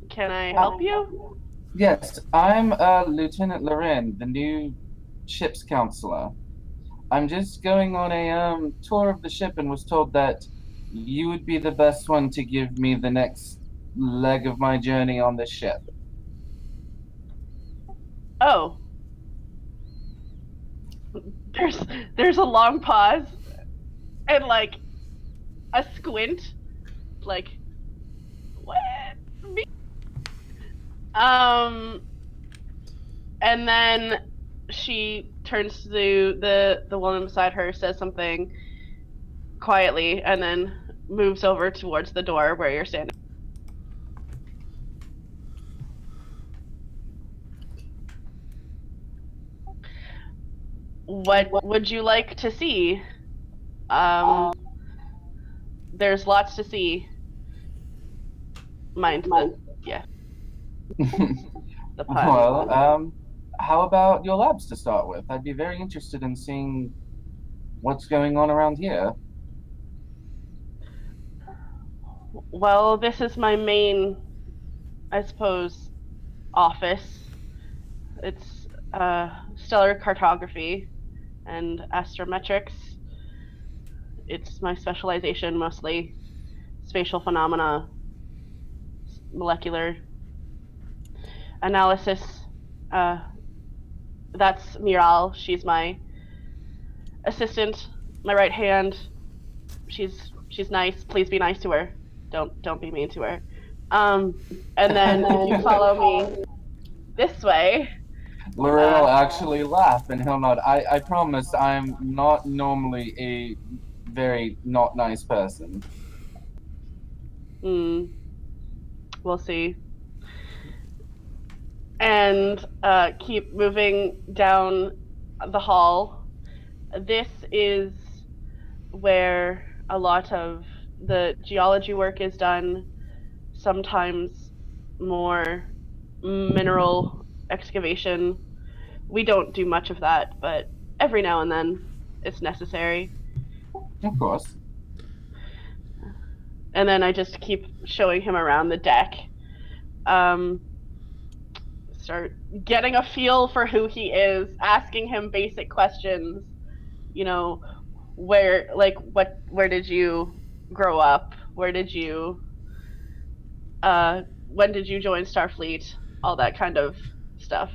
Can I help you? Yes, I'm Lieutenant Loren, the new ship's counselor. I'm just going on a tour of the ship and was told that you would be the best one to give me the next leg of my journey on the ship. Oh. There's a long pause and like a squint, like what? Me? And then she turns to the woman beside her, says something quietly, and then moves over towards the door where you're standing. What would you like to see? There's lots to see. Mind the, yeah. The pun. Well, how about your labs to start with? I'd be very interested in seeing what's going on around here. Well, this is my main, I suppose, office. It's stellar cartography and astrometrics. It's my specialization, mostly spatial phenomena, molecular analysis. That's Miral. She's my assistant, my right hand. She's nice. Please be nice to her. Don't be mean to her. And then if you follow me this way. Lorraine will actually laugh and he'll nod. I promise I'm not normally a very not nice person. We'll see. And keep moving down the hall. This is where a lot of the geology work is done, sometimes more mineral excavation. We don't do much of that, but every now and then it's necessary. Of course. And then I just keep showing him around the deck. Start getting a feel for who he is, asking him basic questions. You know, where did you grow up? Where did you when did you join Starfleet? All that kind of stuff.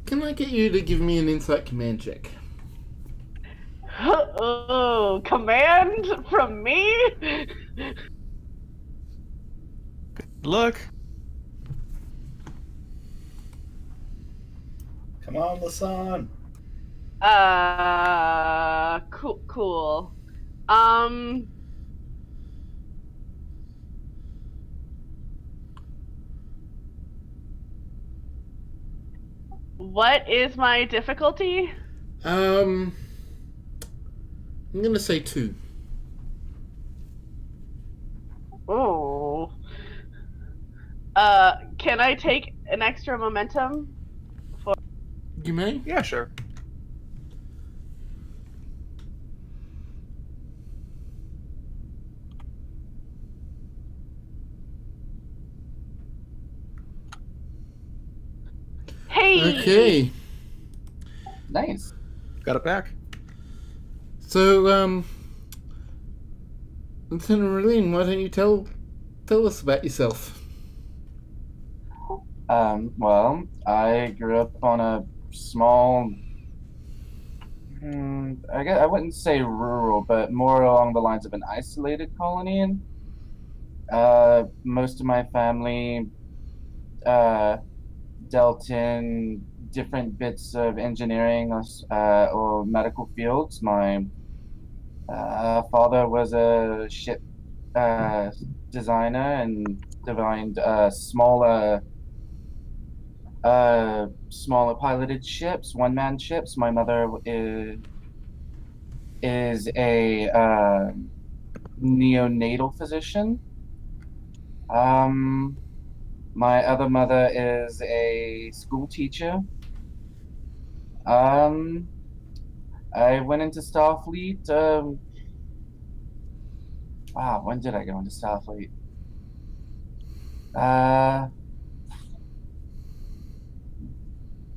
Can I get you to give me an insight command check? Oh, command from me? Look. Come on, Lasan. Cool. What is my difficulty? I'm gonna say 2. Oh. Can I take an extra momentum? You may? Yeah, sure. Hey! Okay. Nice. Got it back. So, Lieutenant Merlin, why don't you tell us about yourself? Well, I grew up on a small, I guess I wouldn't say rural, but more along the lines of an isolated colony. Most of my family dealt in different bits of engineering or medical fields. My father was a ship designer and designed smaller piloted ships, one-man ships. My mother is a neonatal physician. My other mother is a school teacher. I went into Starfleet. When did I go into Starfleet?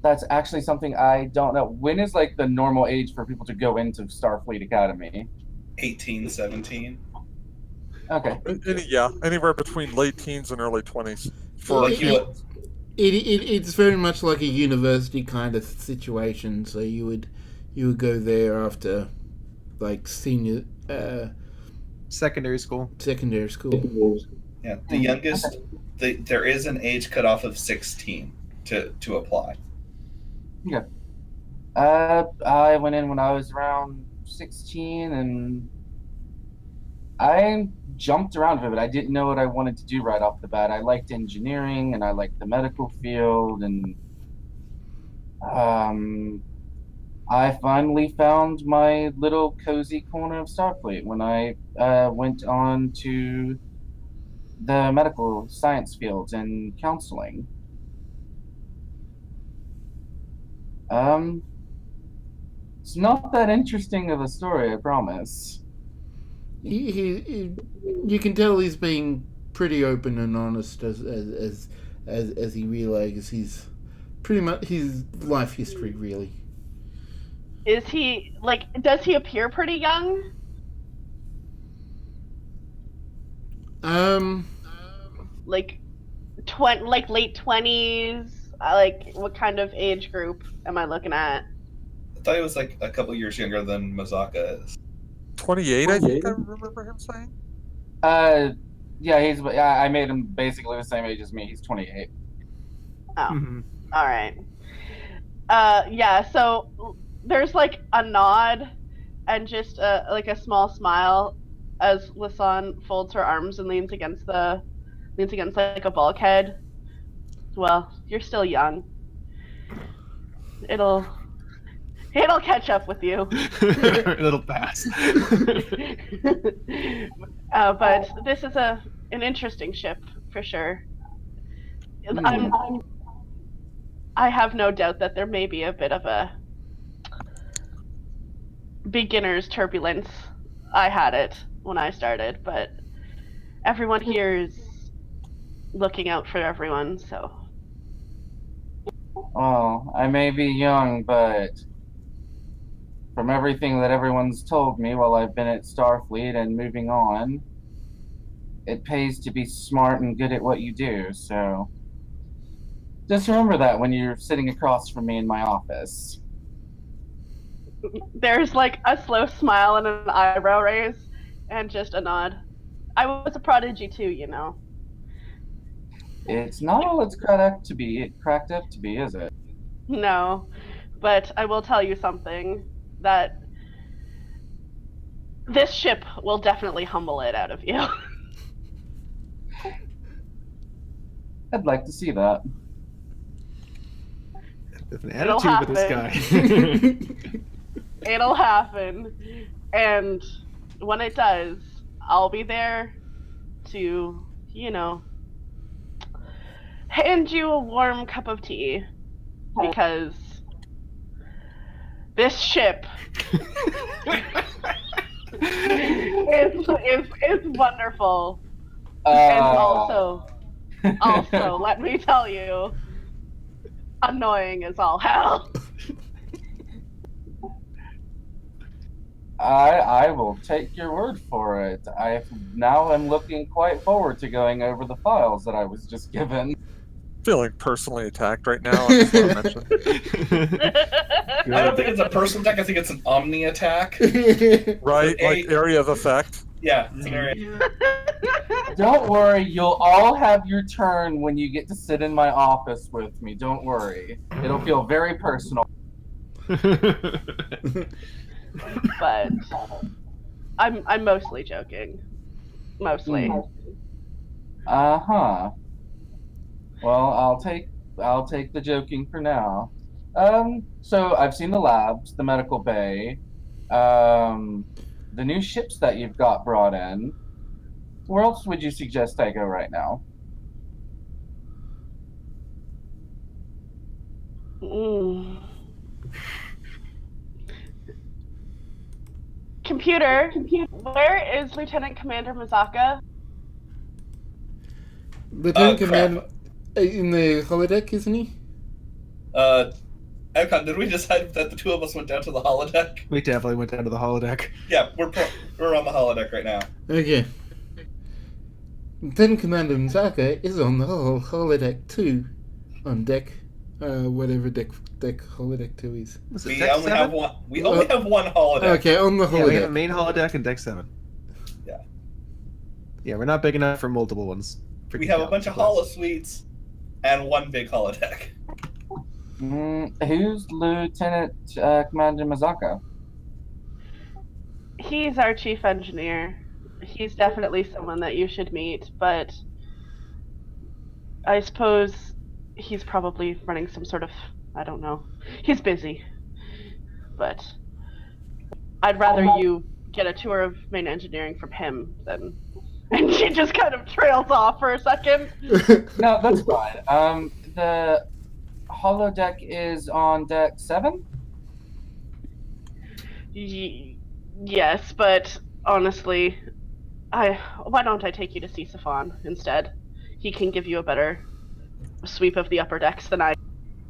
That's actually something I don't know. When is like the normal age for people to go into Starfleet Academy? 18, 17. Okay. Yeah, anywhere between late teens and early 20s. So like It's very much like a university kind of situation. So you would go there after like senior Secondary school. Yeah, the youngest. There is an age cutoff of 16 to apply. Yeah. I went in when I was around 16, and I jumped around a bit. I didn't know what I wanted to do right off the bat. I liked engineering, and I liked the medical field, and I finally found my little cozy corner of Starfleet when I went on to the medical science fields and counseling. It's not that interesting of a story, I promise. You can tell he's being pretty open and honest as he realizes he's pretty much his life history really. Is he does he appear pretty young? Like late 20s. Like what kind of age group am I looking at? I thought he was like a couple years younger than Mazaka is. 28, I think I remember him saying. Yeah, I made him basically the same age as me. He's 28. Oh, all right. Yeah. So there's like a nod and just like a small smile as Lisanne folds her arms and leans against like a bulkhead. Well, you're still young. It'll catch up with you. It'll pass. But this is an interesting ship for sure. I have no doubt that there may be a bit of a beginner's turbulence. I had it when I started, but everyone here is looking out for everyone, so. Well, I may be young, but from everything that everyone's told me while I've been at Starfleet and moving on, it pays to be smart and good at what you do, so just remember that when you're sitting across from me in my office. There's like a slow smile and an eyebrow raise and just a nod. I was a prodigy too, you know. It's not all it's cracked up to be, is it? No, but I will tell you something, that this ship will definitely humble it out of you. I'd like to see that. With an It'll attitude with this guy. It'll happen, and when it does, I'll be there to, hand you a warm cup of tea. Because this ship is wonderful. And also, let me tell you, annoying as all hell. I will take your word for it. I now am looking quite forward to going over the files that I was just given. Feeling personally attacked right now. I just want to mention. I don't think it's a personal attack. I think it's an omni attack. Right, like area of effect. Yeah, it's an area. Don't worry, you'll all have your turn when you get to sit in my office with me. Don't worry. It'll feel very personal. But I'm mostly joking. Mostly. Uh-huh. Well, I'll take the joking for now. So I've seen the labs, the medical bay, the new ships that you've got brought in. Where else would you suggest I go right now? Computer, where is Lieutenant Commander Mazaka? Lieutenant Commander in the holodeck, isn't he? Econ, did we decide that the two of us went down to the holodeck? We definitely went down to the holodeck. Yeah, we're on the holodeck right now. Okay. Lieutenant Commander Mazaka is on the holodeck 2, on deck, whatever deck holodeck 2 is. Was it We deck only 7? have one. We only have one holodeck. Okay, on the Yeah, we have a holodeck. main holodeck and deck 7. Yeah. Yeah, we're not big enough for multiple ones. We have a bunch of holosuites and one big holodeck. Who's Lieutenant Commander Mazaka? He's our chief engineer. He's definitely someone that you should meet, but I suppose he's probably running some sort of, I don't know. He's busy. But I'd rather you get a tour of main engineering from him than... And she just kind of trails off for a second. No, that's fine. The holodeck is on deck 7? Yes, but honestly, why don't I take you to Sisyphon instead? He can give you a better sweep of the upper decks than I.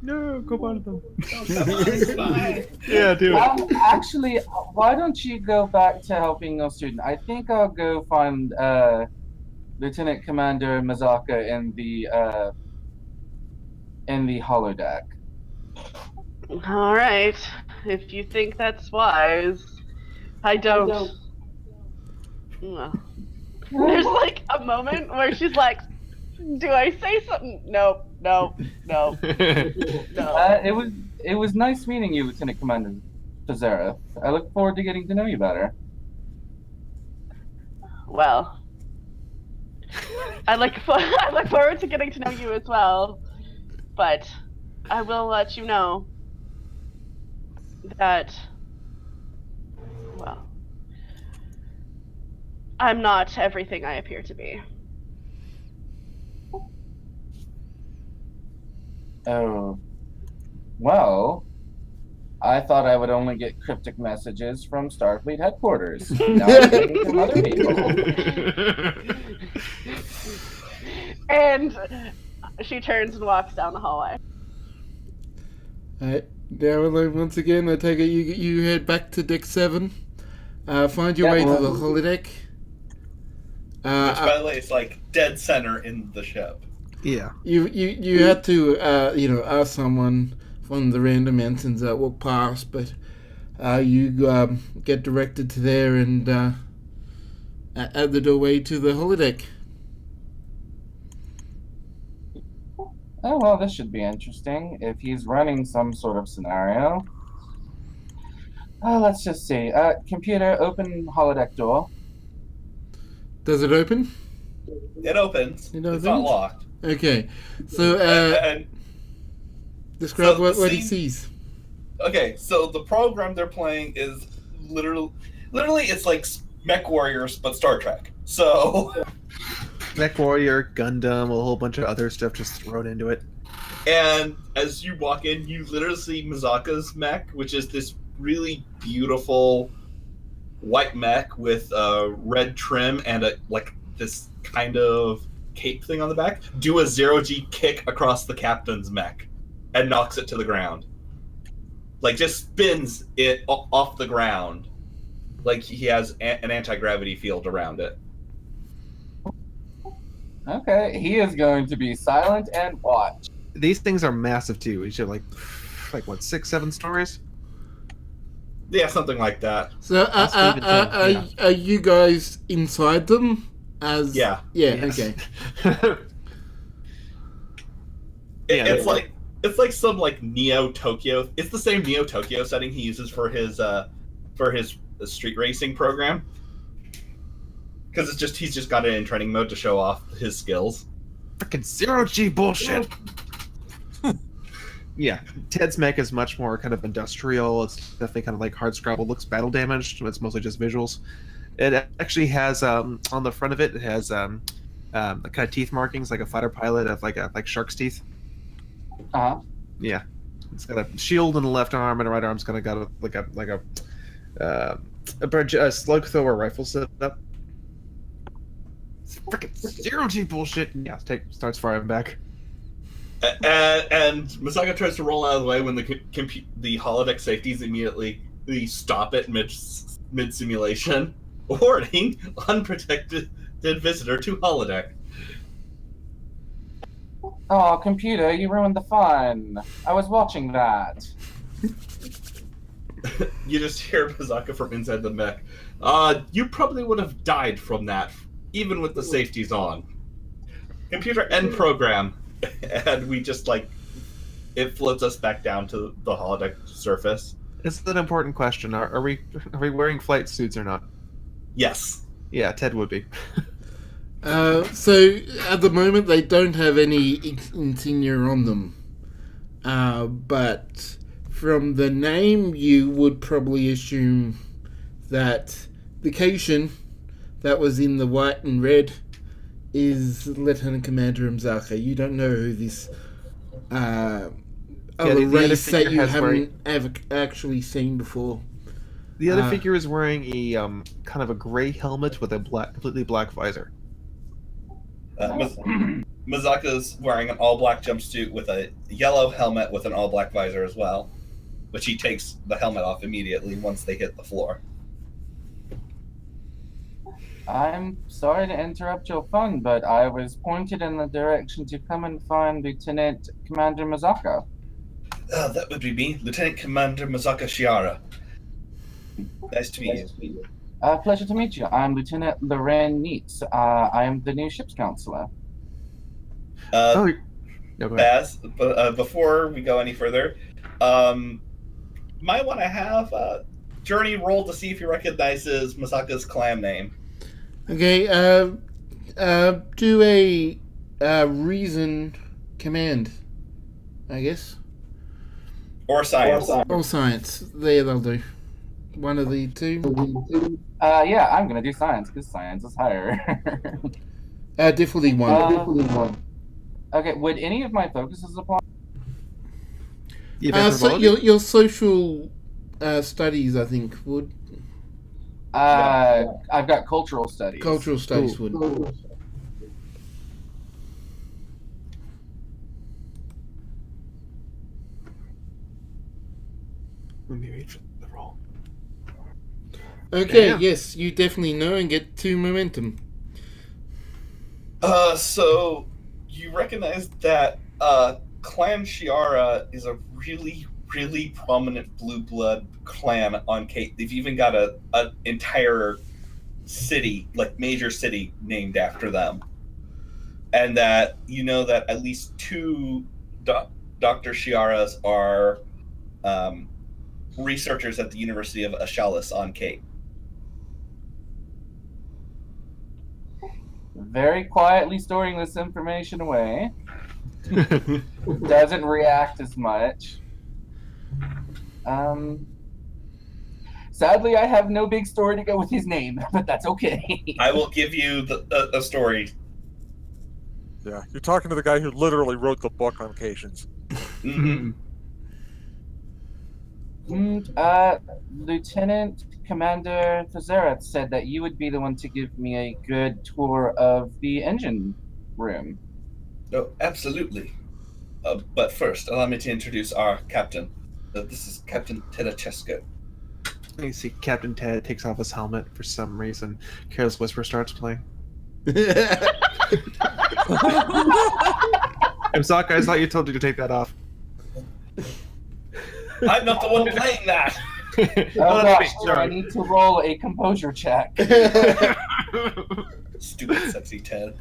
No, go by them. Fine. Yeah, do it. Actually, why don't you go back to helping your student? I think I'll go find Lieutenant Commander Mazaka in the holodeck. All right, if you think that's wise, I don't. Well, there's like a moment where she's like, "Do I say something? No." It was nice meeting you, Lieutenant Commander Pizarro. I look forward to getting to know you better. Well, I look forward to getting to know you as well, but I will let you know that, well, I'm not everything I appear to be. Oh. Well, I thought I would only get cryptic messages from Starfleet headquarters. Now I'm getting from other people. And she turns and walks down the hallway. Alright, Darrell, once again, I take it you head back to deck 7. Find your way to the holodeck. Which, by the way, is like dead center in the ship. Yeah. You had to ask someone from the random ensigns that walk past, but you get directed to there and at the doorway to the holodeck. Oh, well, this should be interesting. If he's running some sort of scenario. Let's just see. Computer, open holodeck door. Does it open? It opens. It It's opens? not locked. Okay, so And describe so what he the sees. okay, so the program they're playing is literally it's like Mech Warriors but Star Trek. So Mech Warrior, Gundam, a whole bunch of other stuff just thrown into it. And as you walk in, you literally see Mizaka's mech, which is this really beautiful white mech with red trim and this kind of cape thing on the back, do a 0G kick across the captain's mech and knocks it to the ground. Like, just spins it off the ground. Like he has an anti-gravity field around it. Okay, he is going to be silent and watch. These things are massive too. We should like what, 6-7 stories? Yeah, something like that. So, are you guys inside them? Yeah. Yes. Okay. It's like some like Neo Tokyo. It's the same Neo Tokyo setting he uses for his street racing program. Because he's just got it in training mode to show off his skills. Freaking 0G bullshit. Yeah, Ted's mech is much more kind of industrial. It's definitely kind of like hard scrabble. Looks battle damaged. It's mostly just visuals. It actually has on the front of it has kind of teeth markings like a fighter pilot of like shark's teeth. Yeah, it's got a shield in the left arm and the right arm's kind of got a slug thrower rifle set up. It's freaking 0G bullshit. Yeah, starts firing back. And Misaka tries to roll out of the way when the holodeck safeties immediately stop it mid simulation. Warning: unprotected visitor to holodeck. Oh, computer, you ruined the fun. I was watching that. You just hear Misaka from inside the mech. You probably would have died from that, even with the safeties on. Computer end program. And we just it floats us back down to the holodeck surface. This is an important question. Are we wearing flight suits or not? Yes. Yeah, Ted would be. So at the moment they don't have any insignia on them, but from the name you would probably assume that the Catian that was in the white and red is Lieutenant Commander Misaka. You don't know who this other race that you haven't ever actually seen before. The other figure is wearing a kind of a gray helmet with a completely black visor. Misaka's wearing an all-black jumpsuit with a yellow helmet with an all-black visor as well, which he takes the helmet off immediately once they hit the floor. I'm sorry to interrupt your fun, but I was pointed in the direction to come and find Lieutenant Commander Misaka. That would be me, Lieutenant Commander Misaka Shiara. Nice to meet you. Pleasure to meet you. I'm Lieutenant Loren Neitz. I am the new ship's counselor. No, go ahead. Baz, before we go any further, might want to have Journey roll to see if he recognizes Misaka's clan name. Okay, do a reason command, I guess. Or science. Or science. There, they'll do. One of the two. Yeah, I'm gonna do science because science is higher. Definitely one. Okay, would any of my focuses apply? So your social studies, I think, would. I've got cultural studies. Cultural studies would. Let me read the roll. Okay, Damn. yes, you definitely know and get 2 momentum. So you recognize that Clan Shiara is a really, really prominent blue blood clan on Kate. They've even got an entire city, major city, named after them. And that you know that at least 2 Dr. Shiaras are researchers at the University of Ashalis on Kate. Very quietly storing this information away. Doesn't react as much. Sadly, I have no big story to go with his name, but that's okay. I will give you a story Yeah, you're talking to the guy who literally wrote the book on Cations. Mhm. Lieutenant Commander Fazerath said that you would be the one to give me a good tour of the engine room. Oh, absolutely. But first, allow me to introduce our captain. This is Captain Te'Dachesco. You see Captain Ted takes off his helmet for some reason. Careless Whisper starts playing. I'm sorry, guys. I thought you told you to take that off. I'm not the one playing that! Oh gosh, I need to roll a composure check. Stupid, sexy Ted.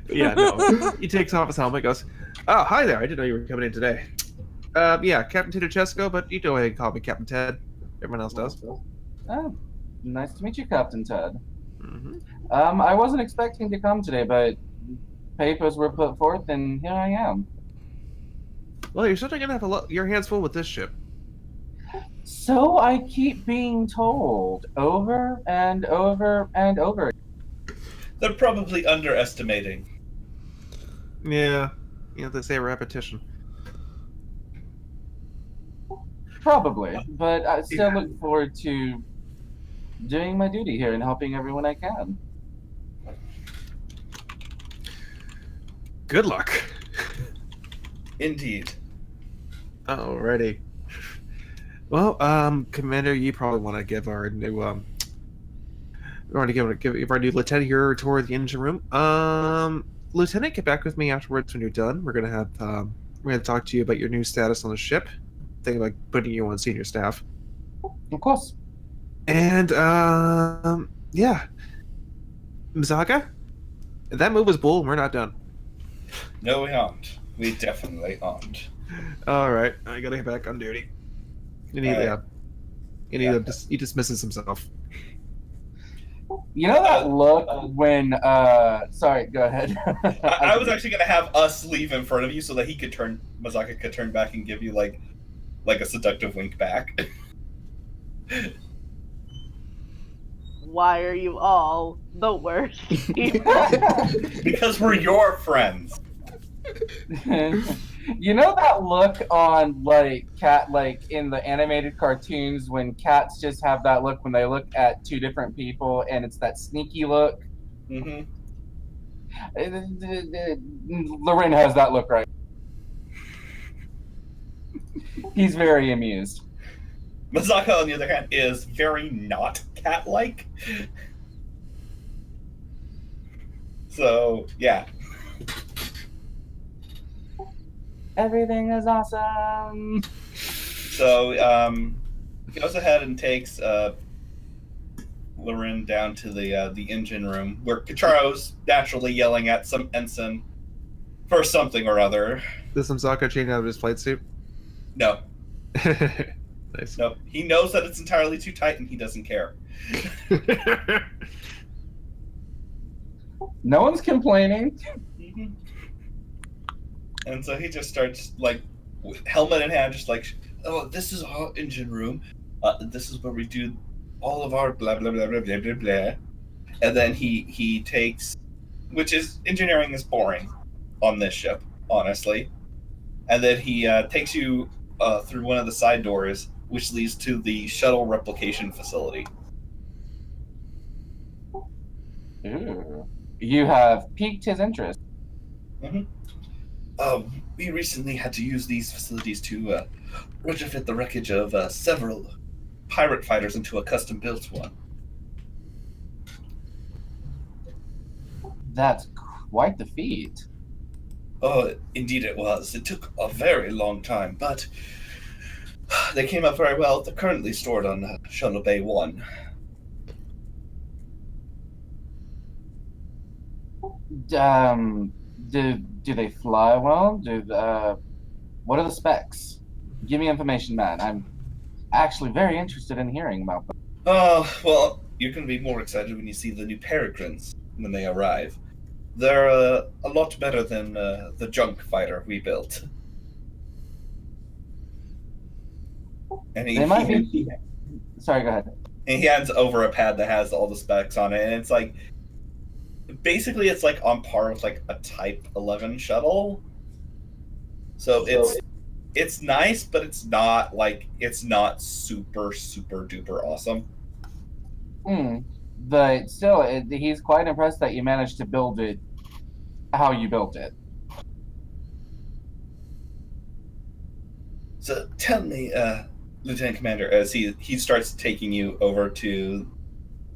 Yeah, no. He takes off his helmet, goes, "Oh, hi there. I didn't know you were coming in today. Yeah, Captain Te'Dachesco, but you go ahead and call me Captain Ted. Everyone else does." Oh, nice to meet you, Captain Ted. Mm-hmm. I wasn't expecting to come today, but papers were put forth, and here I am. Well, you're certainly gonna have your hands full with this ship. So I keep being told over and over and over. They're probably underestimating. Yeah, they say repetition. Probably, but I still look forward to doing my duty here and helping everyone I can. Good luck. Indeed. Alrighty. Well, Commander, you probably want to give our new give our new lieutenant here a tour of the engine room. Lieutenant, get back with me afterwards when you're done. We're gonna talk to you about your new status on the ship. Think about putting you on senior staff. Of course. And yeah, Mizaga, that move was bull. We're not done. No, we aren't. We definitely aren't. All right, I gotta get back on duty. He dismisses himself. You know that look when sorry, go ahead. I was actually gonna have us leave in front of you so that Mazaka could turn back and give you like a seductive wink back. Why are you all the worst people? Because we're your friends. You know that look on cat in the animated cartoons when cats just have that look when they look at two different people and it's that sneaky look? Mm-hmm. Loren has that look right. He's very amused. Mazaka, on the other hand, is very not cat-like. So, yeah. Everything is awesome. So, he goes ahead and takes Loren down to the engine room, where Kacharo's naturally yelling at some ensign for something or other. Does Mizaga change out of his flight suit? No. Nice. No. He knows that it's entirely too tight, and he doesn't care. No one's complaining. Mm-hmm. And so he just starts, with helmet in hand, just oh, this is our engine room. This is where we do all of our blah, blah, blah, blah, blah, blah, blah. And then he takes, engineering is boring on this ship, honestly. And then he takes you through one of the side doors, which leads to the shuttle replication facility. Ooh. You have piqued his interest. Mm-hmm. We recently had to use these facilities to retrofit the wreckage of several pirate fighters into a custom-built one. That's quite the feat. Oh, indeed it was. It took a very long time, but they came out very well. They're currently stored on Shuttle Bay 1. Do they fly well? What are the specs? Give me information, man. I'm actually very interested in hearing about them. Oh, well, you're going to be more excited when you see the new Peregrines when they arrive. They're a lot better than the junk fighter we built. And They might be. Sorry, go ahead. And he hands over a pad that has all the specs on it, and it's basically it's like on par with like a Type 11 shuttle. So it's nice, but it's not super duper awesome. But still, he's quite impressed that you managed to build it how you built it. So tell me, Lieutenant Commander, as he starts taking you over to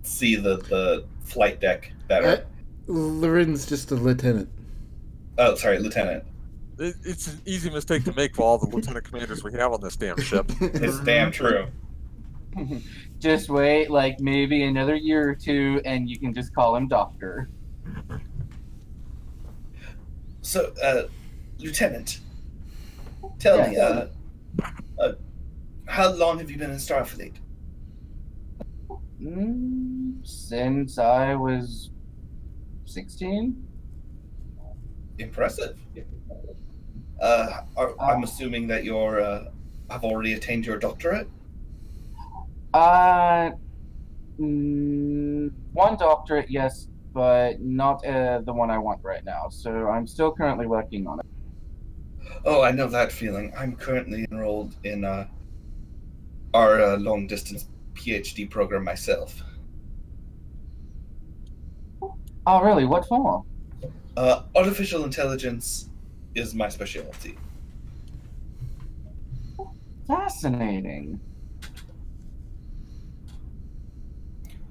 see the flight deck better. Loren's just a lieutenant. Oh, sorry, Lieutenant. It's an easy mistake to make for all the lieutenant commanders we have on this damn ship. It's damn true. Just wait, like maybe another year or two, and you can just call him Doctor. So, Lieutenant, tell me, how long have you been in Starfleet? Since I was 16. Impressive. I'm assuming that you're have already attained your doctorate. One doctorate, yes, but not the one I want right now. So I'm still currently working on it. Oh, I know that feeling. I'm currently enrolled in our long-distance PhD program myself. Oh, really? What for? Artificial intelligence is my specialty. Fascinating.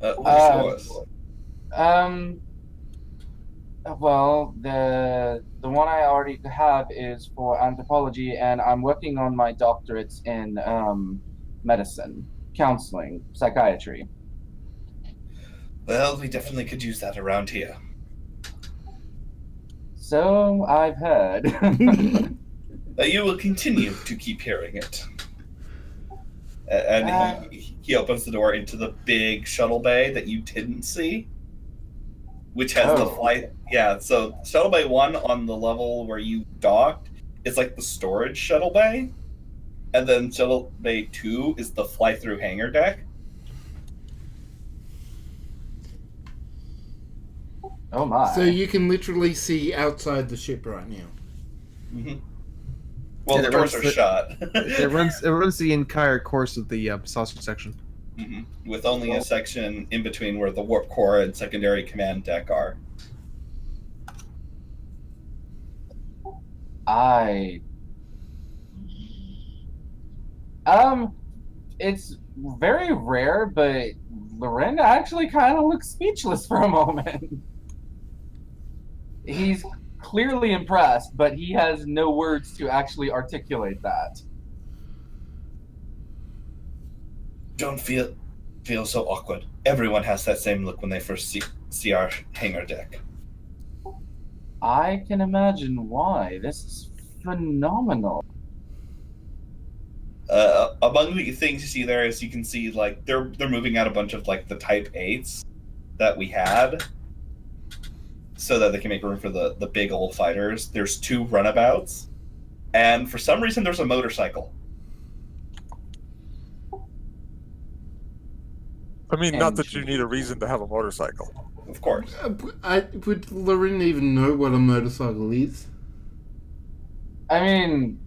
What's yours? Well, the one I already have is for anthropology, and I'm working on my doctorates in medicine, counseling, psychiatry. Well, we definitely could use that around here. So I've heard. You will continue to keep hearing it. And he opens the door into the big shuttle bay that you didn't see, which has the flight. Yeah, so shuttle bay 1 on the level where you docked is like the storage shuttle bay, and then shuttle bay 2 is the fly-through hangar deck. Oh my! So you can literally see outside the ship right now. Mm-hmm. Well, the doors are shut. it runs the entire course of the sausage section. Mm-hmm. With only a section in between where the warp core and secondary command deck are. It's very rare, but Lorinda actually kind of looks speechless for a moment. He's clearly impressed, but he has no words to actually articulate that. Don't feel so awkward. Everyone has that same look when they first see our hangar deck. I can imagine why. This is phenomenal. Among the things you see there is you can see like they're moving out a bunch of like the Type 8s that we had, so that they can make room for the big old fighters. There's 2 runabouts, and for some reason there's a motorcycle. I mean, not that you need a reason to have a motorcycle. Of course. Would Lorin even know what a motorcycle is? I mean,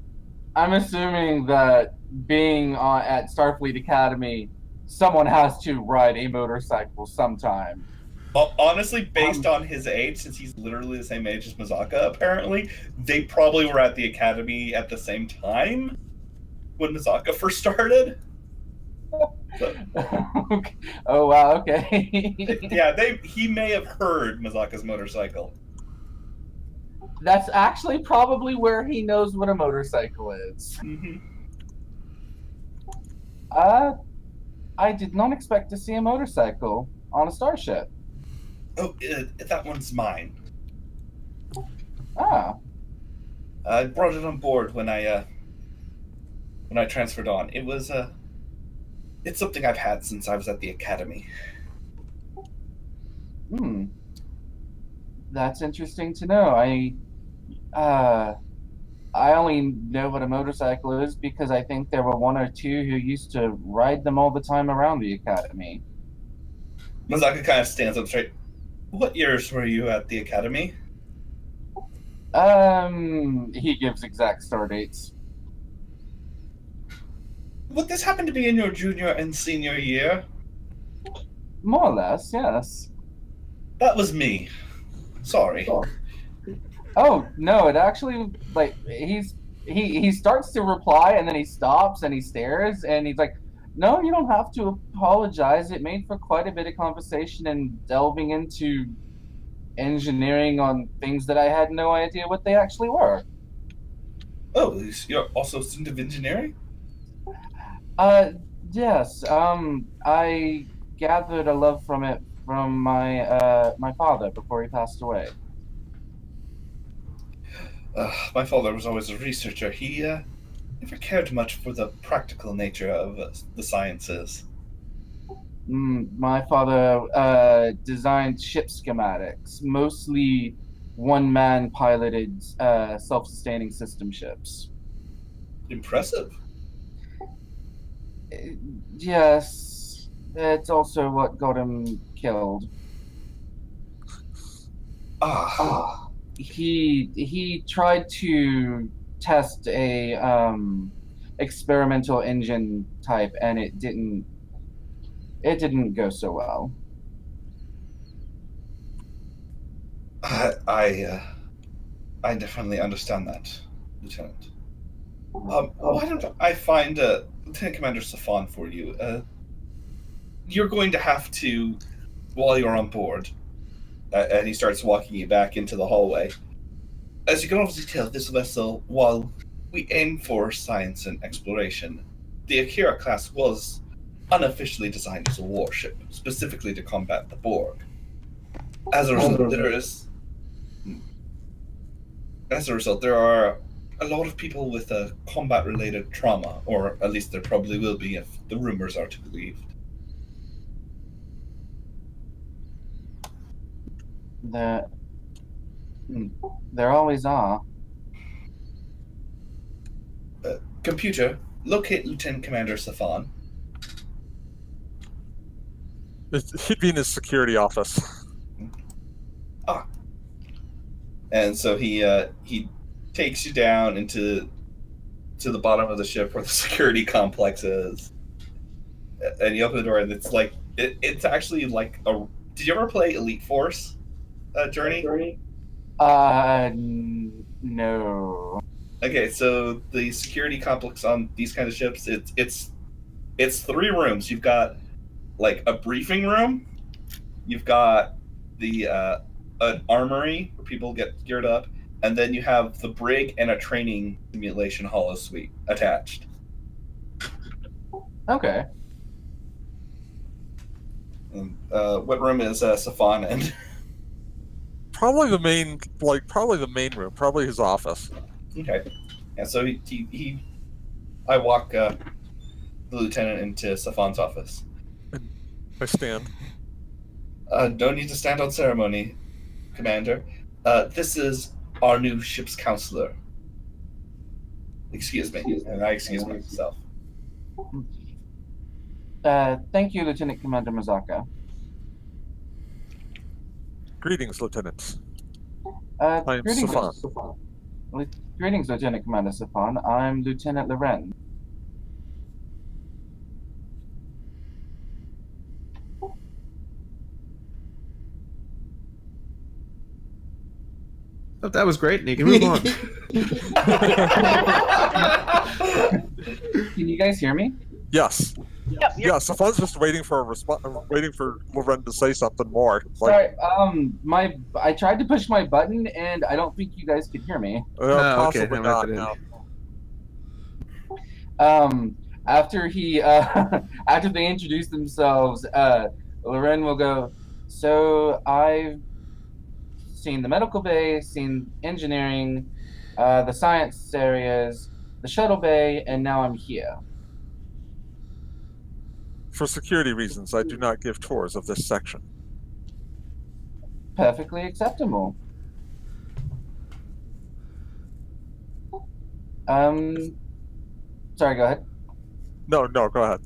I'm assuming that being at Starfleet Academy, someone has to ride a motorcycle sometime. Honestly, based on his age, since he's literally the same age as Mazaka, apparently, they probably were at the Academy at the same time when Mazaka first started. Okay. Oh, wow, okay. Yeah, he may have heard Mazaka's motorcycle. That's actually probably where he knows what a motorcycle is. Mm-hmm. I did not expect to see a motorcycle on a starship. Oh, that one's mine. Ah. I brought it on board when I transferred on. It was it's something I've had since I was at the Academy. That's interesting to know. I only know what a motorcycle is because I think there were 1 or 2 who used to ride them all the time around the Academy. Mazaka kind of stands up straight. What years were you at the academy? He gives exact star dates. Would this happen to be in your junior and senior year? More or less, yes. That was me. Sorry. Oh no, it actually he starts to reply and then he stops and he stares and he's like, "No, you don't have to apologize. It made for quite a bit of conversation and delving into engineering on things that I had no idea what they actually were." Oh, you're also a student of engineering? Yes. I gathered a love from it from my father before he passed away. My father was always a researcher. He never cared much for the practical nature of the sciences. My father designed ship schematics, mostly one-man piloted self-sustaining system ships. Impressive. Yes, it's also what got him killed. He tried to test a experimental engine type, and it didn't go so well. I definitely understand that, Lieutenant. Why don't I find Lieutenant Commander Safan for you? You're going to have to, while you're on board, and he starts walking you back into the hallway. As you can obviously tell, this vessel, while we aim for science and exploration, the Akira class was unofficially designed as a warship, specifically to combat the Borg. As a result, there are a lot of people with a combat-related trauma, or at least there probably will be if the rumors are to be believed. There always are. Computer, locate Lieutenant Commander Safan. He'd be in his security office. And so he takes you down to the bottom of the ship where the security complex is, and you open the door, and it's like it's actually like a. Did you ever play Elite Force, Journey? No. Okay, so the security complex on these kind of ships, it's 3 rooms. You've got like a briefing room, you've got the an armory where people get geared up, and then you have the brig and a training simulation holo suite attached. Okay. What room is Safan in? Probably the main room. Probably his office. Okay. And so I walk the lieutenant into Safan's office. I stand. No need to stand on ceremony, Commander. This is our new ship's counselor. Excuse me. And I excuse myself. Thank you, Lieutenant Commander Mazaka. Greetings, Lieutenant. I'm Safan. Greetings, Lieutenant Commander Safan. I'm Lieutenant Loren. Oh, that was great, and you can move on. Can you guys hear me? Yes. Yep, Yeah, Safan's just waiting for a response, waiting for Loren to say something more. Sorry, I tried to push my button, and I don't think you guys could hear me. Possibly that not. might No. After after they introduce themselves, Loren will go, "So I've seen the medical bay, seen engineering, the science areas, the shuttle bay, and now I'm here." For security reasons, I do not give tours of this section. Perfectly acceptable. Sorry, go ahead. No, go ahead.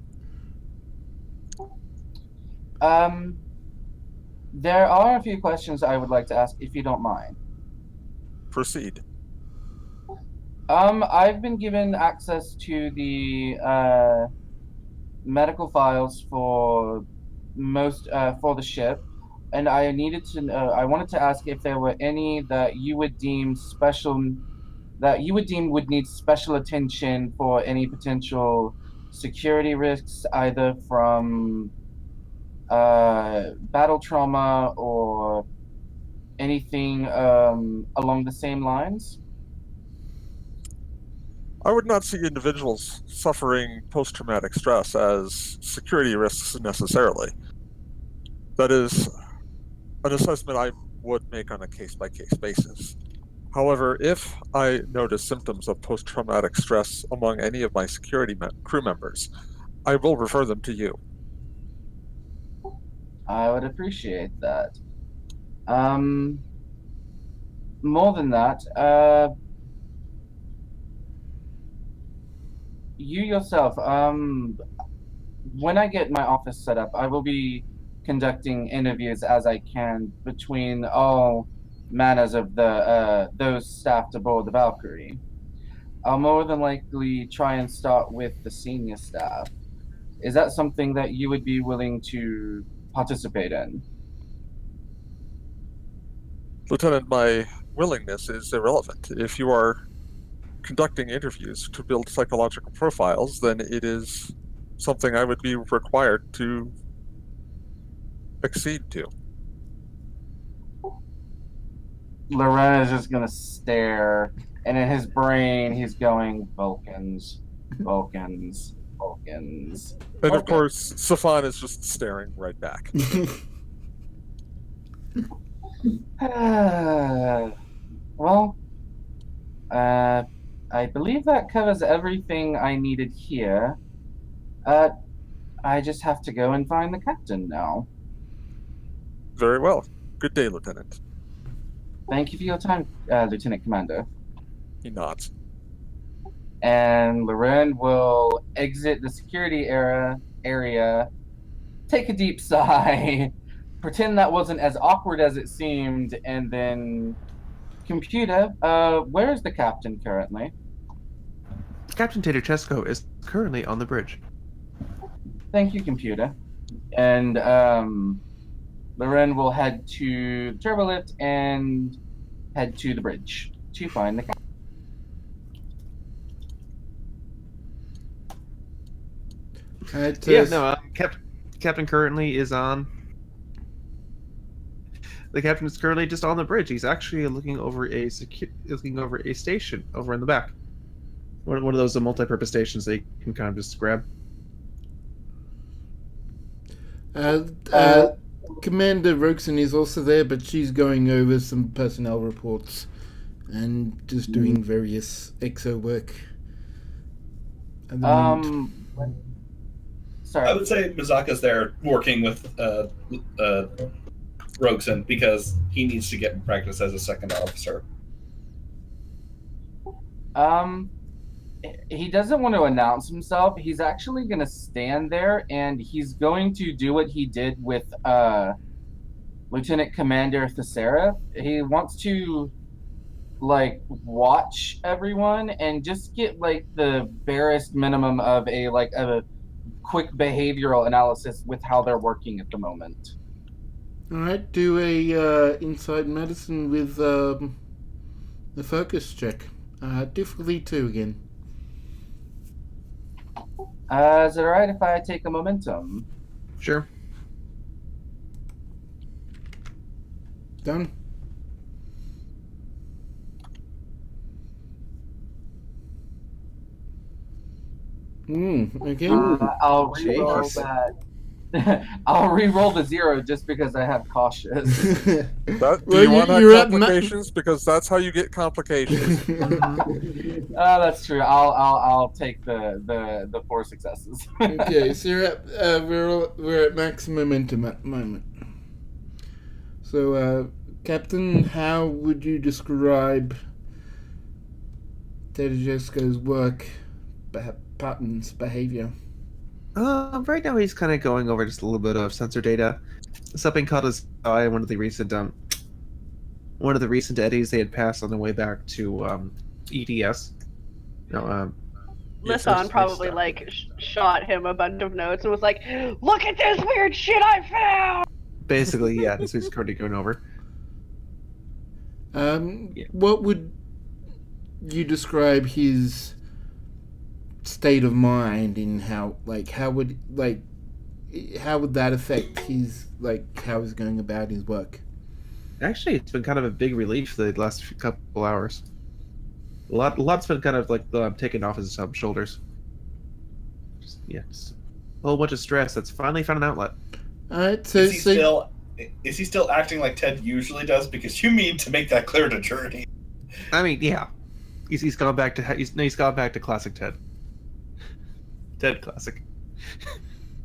There are a few questions I would like to ask, if you don't mind. Proceed. I've been given access to the medical files for for the ship, and I needed to know. I wanted to ask if there were any that you would deem would need special attention for any potential security risks, either from battle trauma or anything along the same lines. I would not see individuals suffering post-traumatic stress as security risks necessarily. That is an assessment I would make on a case-by-case basis. However, if I notice symptoms of post-traumatic stress among any of my security crew members, I will refer them to you. I would appreciate that. More than that, you yourself, when I get my office set up, I will be conducting interviews as I can between all manners of those staffed aboard the Valkyrie. I'll more than likely try and start with the senior staff. Is that something that you would be willing to participate in? Lieutenant, my willingness is irrelevant. If you are conducting interviews to build psychological profiles, then it is something I would be required to accede to. Loren is just gonna stare, and in his brain, he's going, Vulcans, Vulcans, Vulcans. And of course, Safan is just staring right back. Well, I believe that covers everything I needed here. I just have to go and find the captain now. Very well. Good day, Lieutenant. Thank you for your time, Lieutenant Commander. He nods. And Loren will exit the security area, take a deep sigh, pretend that wasn't as awkward as it seemed, and then, computer, where is the captain currently? Captain Te'Dachesco is currently on the bridge. Thank you, computer. And Loren will head to the turbolift and head to the bridge to find the captain. Captain currently is on. The captain is currently just on the bridge. He's actually looking over a station over in the back. One of those multi-purpose stations that you can kind of just grab. Commander Roxon is also there, but she's going over some personnel reports and just doing various exo work. At the moment. Sorry. I would say Mizaka's there working with Roxon because he needs to get in practice as a second officer. He doesn't want to announce himself. He's actually going to stand there, and he's going to do what he did with Lieutenant Commander Thesera. He wants to, like, watch everyone and just get, like, the barest minimum of a quick behavioral analysis with how they're working at the moment. Alright, do a inside medicine with the focus check. Difficulty 2 again. Is it alright if I take a momentum? Sure. Done. Okay. I'll re-roll that. I'll re-roll the 0 just because I have cautious. Do you want to have complications? Because that's how you get complications. That's true. I'll take the 4 successes. Okay, so you're at we're at max momentum at the moment. So, Captain, how would you describe Te'Dachesco's work, patterns, behavior? Right now he's kind of going over just a little bit of sensor data. Something caught his eye. One of the recent eddies they had passed on the way back to EDS. No, Lisson probably like shot him a bunch of notes and was like, "Look at this weird shit I found." Basically, yeah, that's what he's currently going over. What would you describe his state of mind in how would that affect his how he's going about his work? Actually, it's been kind of a big relief the last couple hours. Lot's been kind of taken off his shoulders. Just a whole bunch of stress that's finally found an outlet. So is he still acting like Ted usually does? Because you mean to make that clear to Journey. I mean, yeah, he's gone back to classic Ted. Ted classic.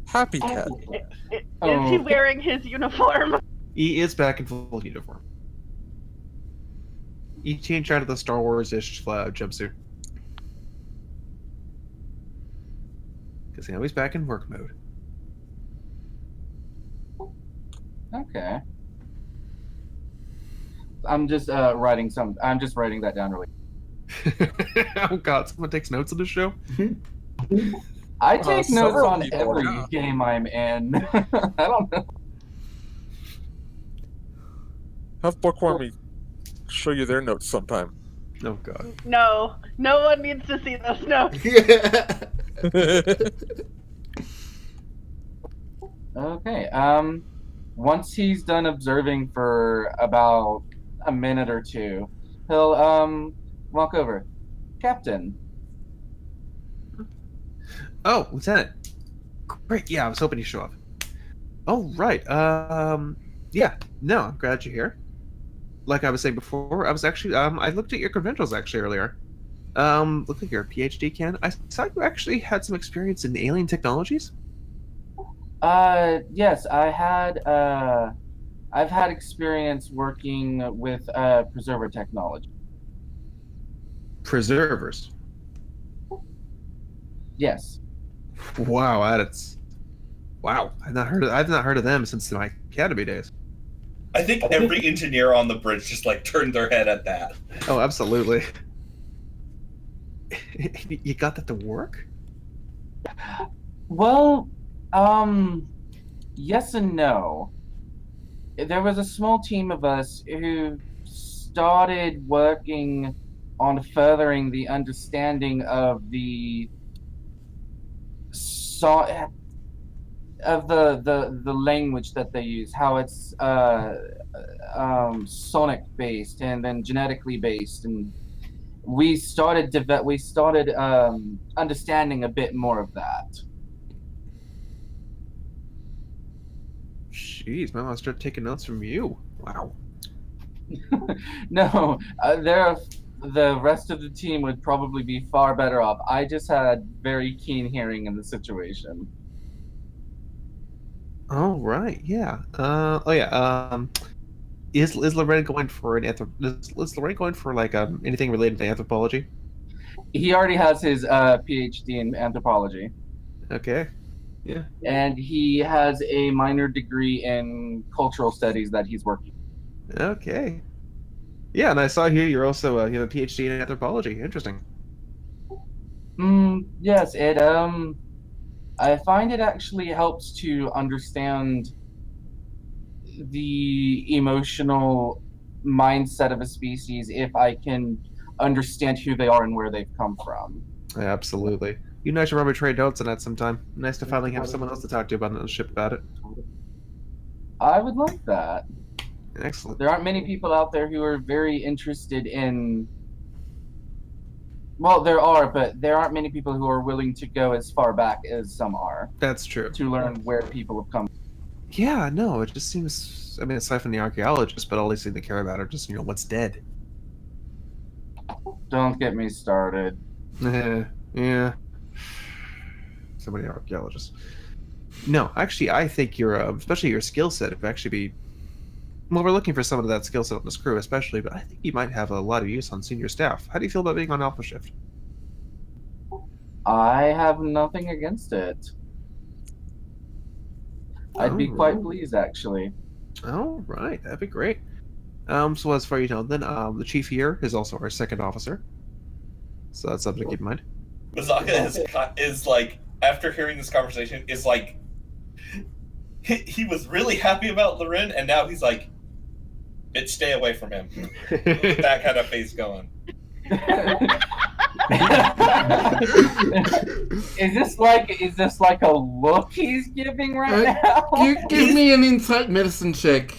Happy Ted. Is he wearing his uniform? He is back in full uniform. He changed out of the Star Wars-ish jumpsuit. Because now he's back in work mode. Okay. I'm just writing that down really. Oh god, someone takes notes on the show? I take notes several on people, every yeah. game I'm in. I don't know. Have Bookwormy show you their notes sometime. Oh god. No one needs to see those notes. Okay. Once he's done observing for about a minute or two, he'll walk over. Captain. Oh, Lieutenant. Great, yeah, I was hoping you'd show up. Oh, right. Yeah, no, I'm glad you're here. Like I was saying before, I was actually, I looked at your credentials actually earlier. Looked like you're a PhD candidate. I saw you actually had some experience in alien technologies. Yes, I've had experience working with preserver technology. Preservers. Yes. Wow, wow. I've not heard of them since my academy days. I think every engineer on the bridge just turned their head at that. Oh, absolutely. You got that to work? Well, yes and no. There was a small team of us who started working on furthering the understanding of the language that they use, how it's sonic based and then genetically based, and we started understanding a bit more of that. Jeez, man, I'll start taking notes from you. Wow. No, the rest of the team would probably be far better off. I just had very keen hearing in the situation. Oh right, yeah. Is Lorraine going for is Lorraine going for anything related to anthropology? He already has his PhD in anthropology. Okay. Yeah. And he has a minor degree in cultural studies that he's working. Okay. Yeah, and I saw here you're also you have a PhD in anthropology. Interesting. Yes, it I find it actually helps to understand the emotional mindset of a species if I can understand who they are and where they've come from. Absolutely. You and I should probably trade notes on that sometime. Nice to finally have someone else to talk to about the ship about it. I would like that. Excellent. There aren't many people out there who are very interested in... Well, there are, but there aren't many people who are willing to go as far back as some are. That's true. To learn where people have come. Yeah, no, it just seems... I mean, aside from the archaeologists, but all they seem to care about are just, what's dead. Don't get me started. Yeah. So many archaeologists. No, actually, I think especially your skill set, would actually be... Well, we're looking for someone of that skill set on this crew, especially, but I think you might have a lot of use on senior staff. How do you feel about being on Alpha Shift? I have nothing against it. I'd be quite pleased, actually. Oh, right. That'd be great. So as far as you know, then the chief here is also our second officer. So that's something to keep in mind. Mazaka is like, after hearing this conversation, is like, he was really happy about Loren, and now he's like, bitch, stay away from him. With that kind of face going. Is this like a look he's giving right now? Give me an insight medicine check.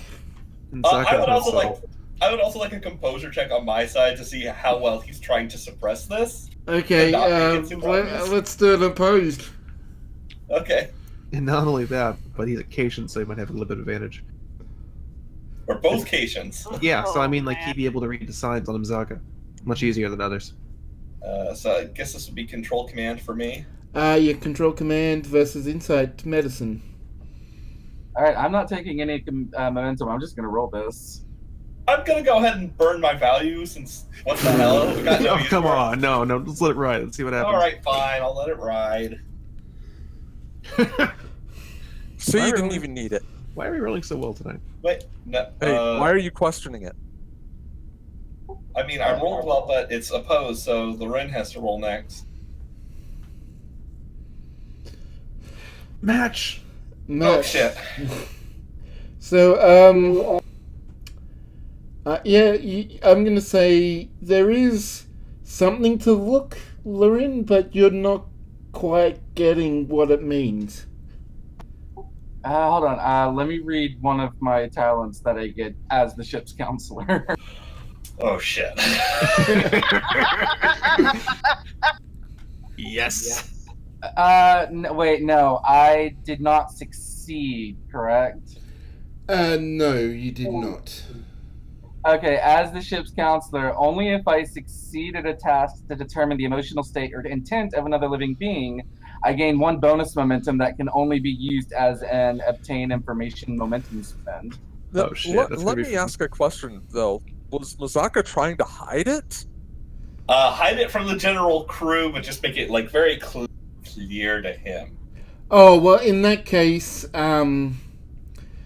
I would also like a composure check on my side to see how well he's trying to suppress this. Okay, let's do it opposed. Okay. And not only that, but he's a Catian, so he might have a little bit of advantage. We're both Catians. Yeah, so I mean, like, he'd be able to read the signs on Mazaka. Much easier than others. So I guess this would be control command for me. Your control command versus insight medicine. Alright, I'm not taking any momentum. I'm just gonna roll this. I'm gonna go ahead and burn my value since what the hell? We got no use come for it. on, no, let's let it ride. Let's see what happens. Alright, fine, I'll let it ride. So you didn't even need it. Why are we rolling so well tonight? Wait, no. Hey, why are you questioning it? I mean, I rolled well, but it's opposed, so Loren has to roll next. Match! Oh, shit. So, I'm gonna say there is something to look, Loren, but you're not quite getting what it means. Hold on. Let me read one of my talents that I get as the ship's counselor. Oh, shit. Yes! No. I did not succeed, correct? No, you did not. Okay, as the ship's counselor, only if I succeed at a task to determine the emotional state or intent of another living being, I gain 1 bonus momentum that can only be used as an obtain information momentum spend. Oh, shit. Let me ask a question, though. Was Mazaka trying to hide it? Hide it from the general crew, but just make it, like, very clear to him. Oh, well, in that case,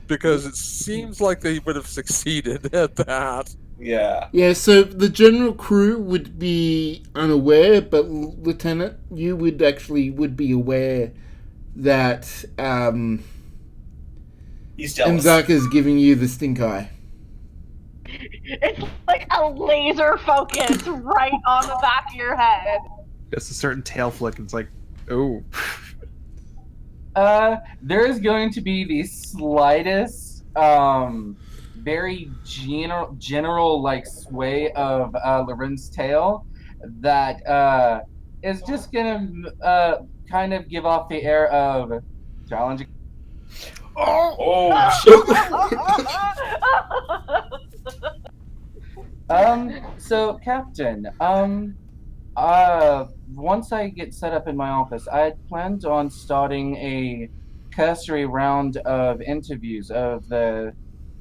Because it seems like they would have succeeded at that. Yeah. Yeah, so the general crew would be unaware, but Lieutenant, you would be aware that He's jealous. Mzaka's giving you the stink eye. It's like a laser focus right on the back of your head. Just a certain tail flick, and it's like, oh. There is going to be the slightest, very general like sway of Loren's tail that is just gonna kind of give off the air of challenging. Oh, shit. So Captain, once I get set up in my office, I had planned on starting a cursory round of interviews of the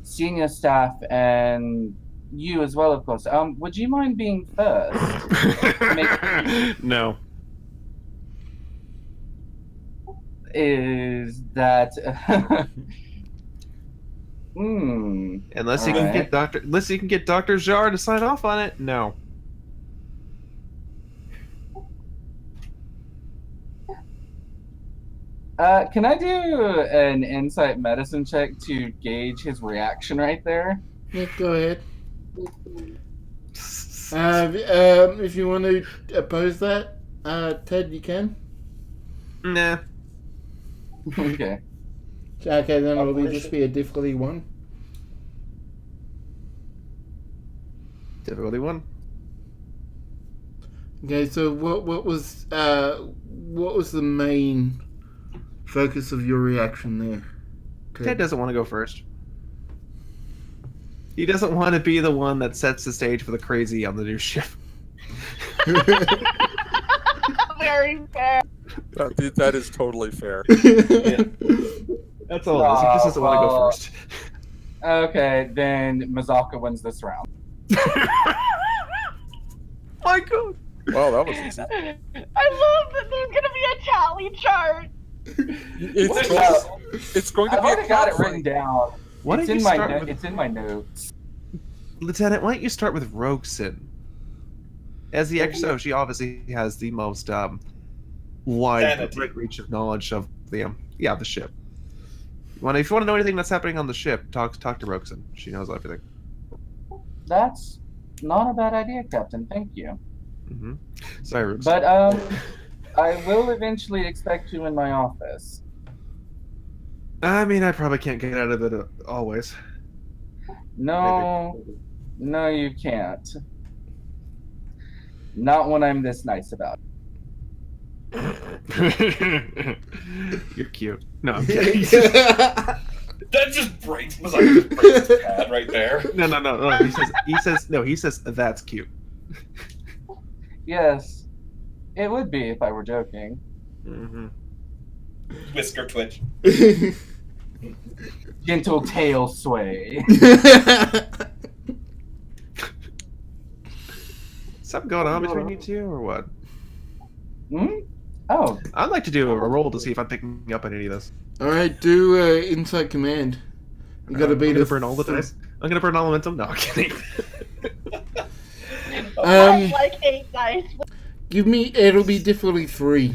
senior staff and you as well, of course. Would you mind being first? No. Is that Unless you can get Dr. Jar to sign off on it, no. Can I do an insight medicine check to gauge his reaction right there? Yeah, go ahead. If you want to oppose that, Ted, you can. Nah. Okay. Okay, then it'll just be a difficulty 1. Difficulty 1. Okay, so what was the main focus of your reaction there? Ted doesn't want to go first. He doesn't want to be the one that sets the stage for the crazy on the new ship. Very fair. That is totally fair. Yeah. That's all it is. He just doesn't want to go first. Okay, then Mazaka wins this round. My God. Well, that was easy. I love that there's gonna be a tally chart It's going to I've be a already got it cat written fight. down. Why It's don't in you my start with it's in my notes. Lieutenant? Why don't you start with Rogueson? As the XO, she obviously has the most wide Sanity. reach of knowledge of the the ship. If you want to know anything that's happening on the ship, talk to Rogueson. She knows everything. That's not a bad idea, Captain. Thank you. Mm-hmm. Sorry, Rogueson. But I will eventually expect you in my office. I mean, I probably can't get out of it always. No, you can't. Not when I'm this nice about it. You're cute. No, I'm kidding. That just breaks. Was like just breaks his pad right there. No. He says that's cute. Yes, it would be if I were joking. Mm-hmm. Whisker twitch. Gentle tail sway. Something going on between you two, or what? Hmm? Oh, I'd like to do a roll to see if I'm picking up on any of this. All right, do Insight Command. You got to beat I'm gonna us. burn all the dice. I'm gonna burn all momentum. No, I'm kidding. Like 8 dice. Give me. It'll be difficulty 3.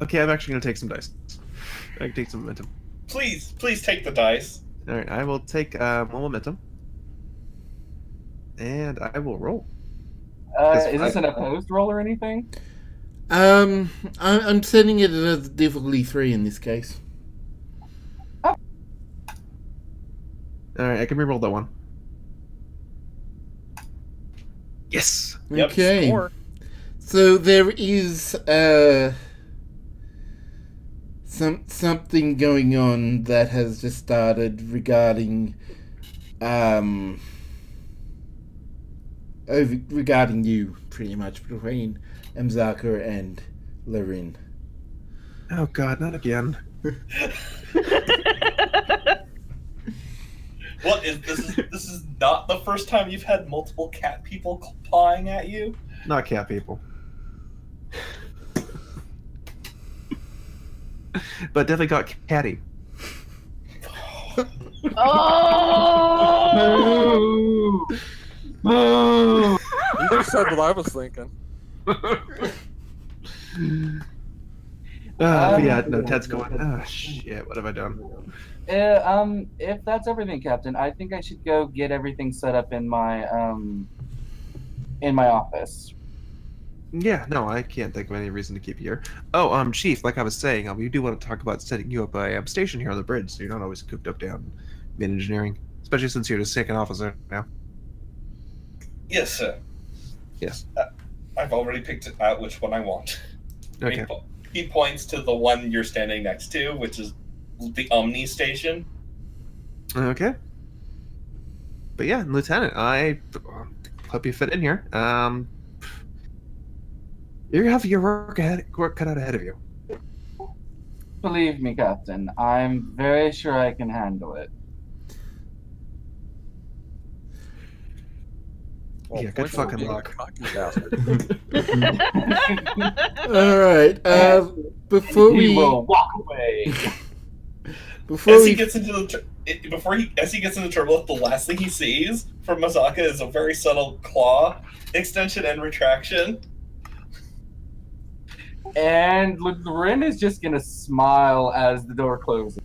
Okay, I'm actually gonna take some dice. I can take some momentum. Please take the dice. All right, I will take one momentum, and I will roll. Is this an opposed roll or anything? I'm setting it as difficulty 3 in this case. All right, I can reroll that one. Yes. Yep, Okay. score. So there is something going on that has just started regarding regarding you, pretty much, between Mzaka and Larin. Oh God, not again. What is this? This is not the first time you've had multiple cat people pawing at you. Not cat people. But definitely got catty. Oh! Boo! You just said what I was thinking. Yeah, no, Ted's going. Oh shit! What have I done? If that's everything, Captain, I think I should go get everything set up in my office. Yeah, no, I can't think of any reason to keep you here. Oh, Chief, like I was saying, we do want to talk about setting you up a station here on the bridge, so you're not always cooped up down in engineering, especially since you're the second officer now. Yes, sir. Yes. I've already picked out which one I want. Okay. He points to the one you're standing next to, which is the Omni station. Okay. But yeah, Lieutenant, I hope you fit in here. You have your work cut out ahead of you. Believe me, Captain, I'm very sure I can handle it. Well, Yeah, good point for fucking being a luck. cocky bastard. All right. Before He we will walk away. before As we he gets into the turbulence, the last thing he sees from Mazaka is a very subtle claw extension and retraction. And Ren is just gonna smile as the door closes.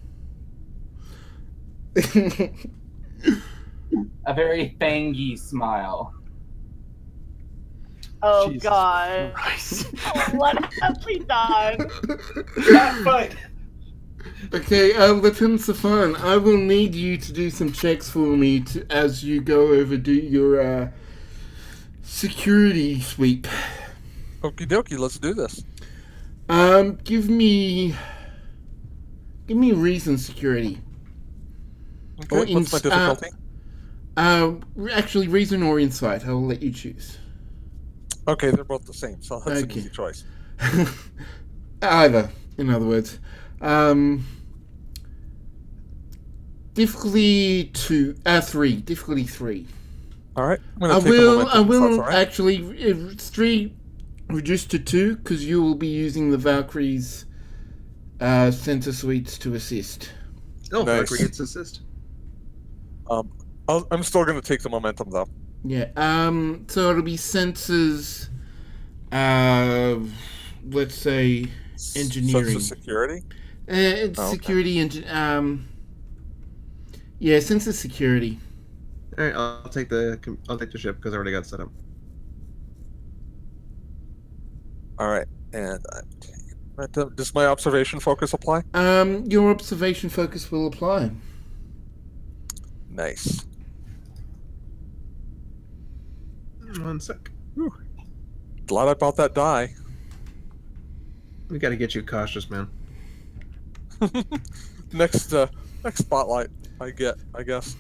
A very fangy smile. Oh Jesus God! Christ. What have we done? Cat fight. Okay, Lieutenant Safan, I will need you to do some checks for me as you go over do your security sweep. Okie dokie, let's do this. Give me reason security. Okay, Or what's my difficulty? Actually, reason or insight. I'll let you choose. Okay, they're both the same, so that's an Okay. easy choice. Either, in other words. Difficulty 3. Difficulty 3. All right, I'm gonna I take a will. momentum, I if will that's all right. actually. It's 3 reduced to 2 because you will be using the Valkyrie's center suites to assist. Oh, Nice. Valkyrie gets assist. I'm still going to take the momentum, though. Yeah. So it'll be sensors. Let's say engineering. Sensor security? It's Oh, okay. security yeah, sensor security. All right, I'll take the ship because I already got it set up. All right. And I'm taking momentum. Does my observation focus apply? Your observation focus will apply. Nice. 1 sec. Glad I bought that die. We got to get you cautious, man. Next spotlight I guess.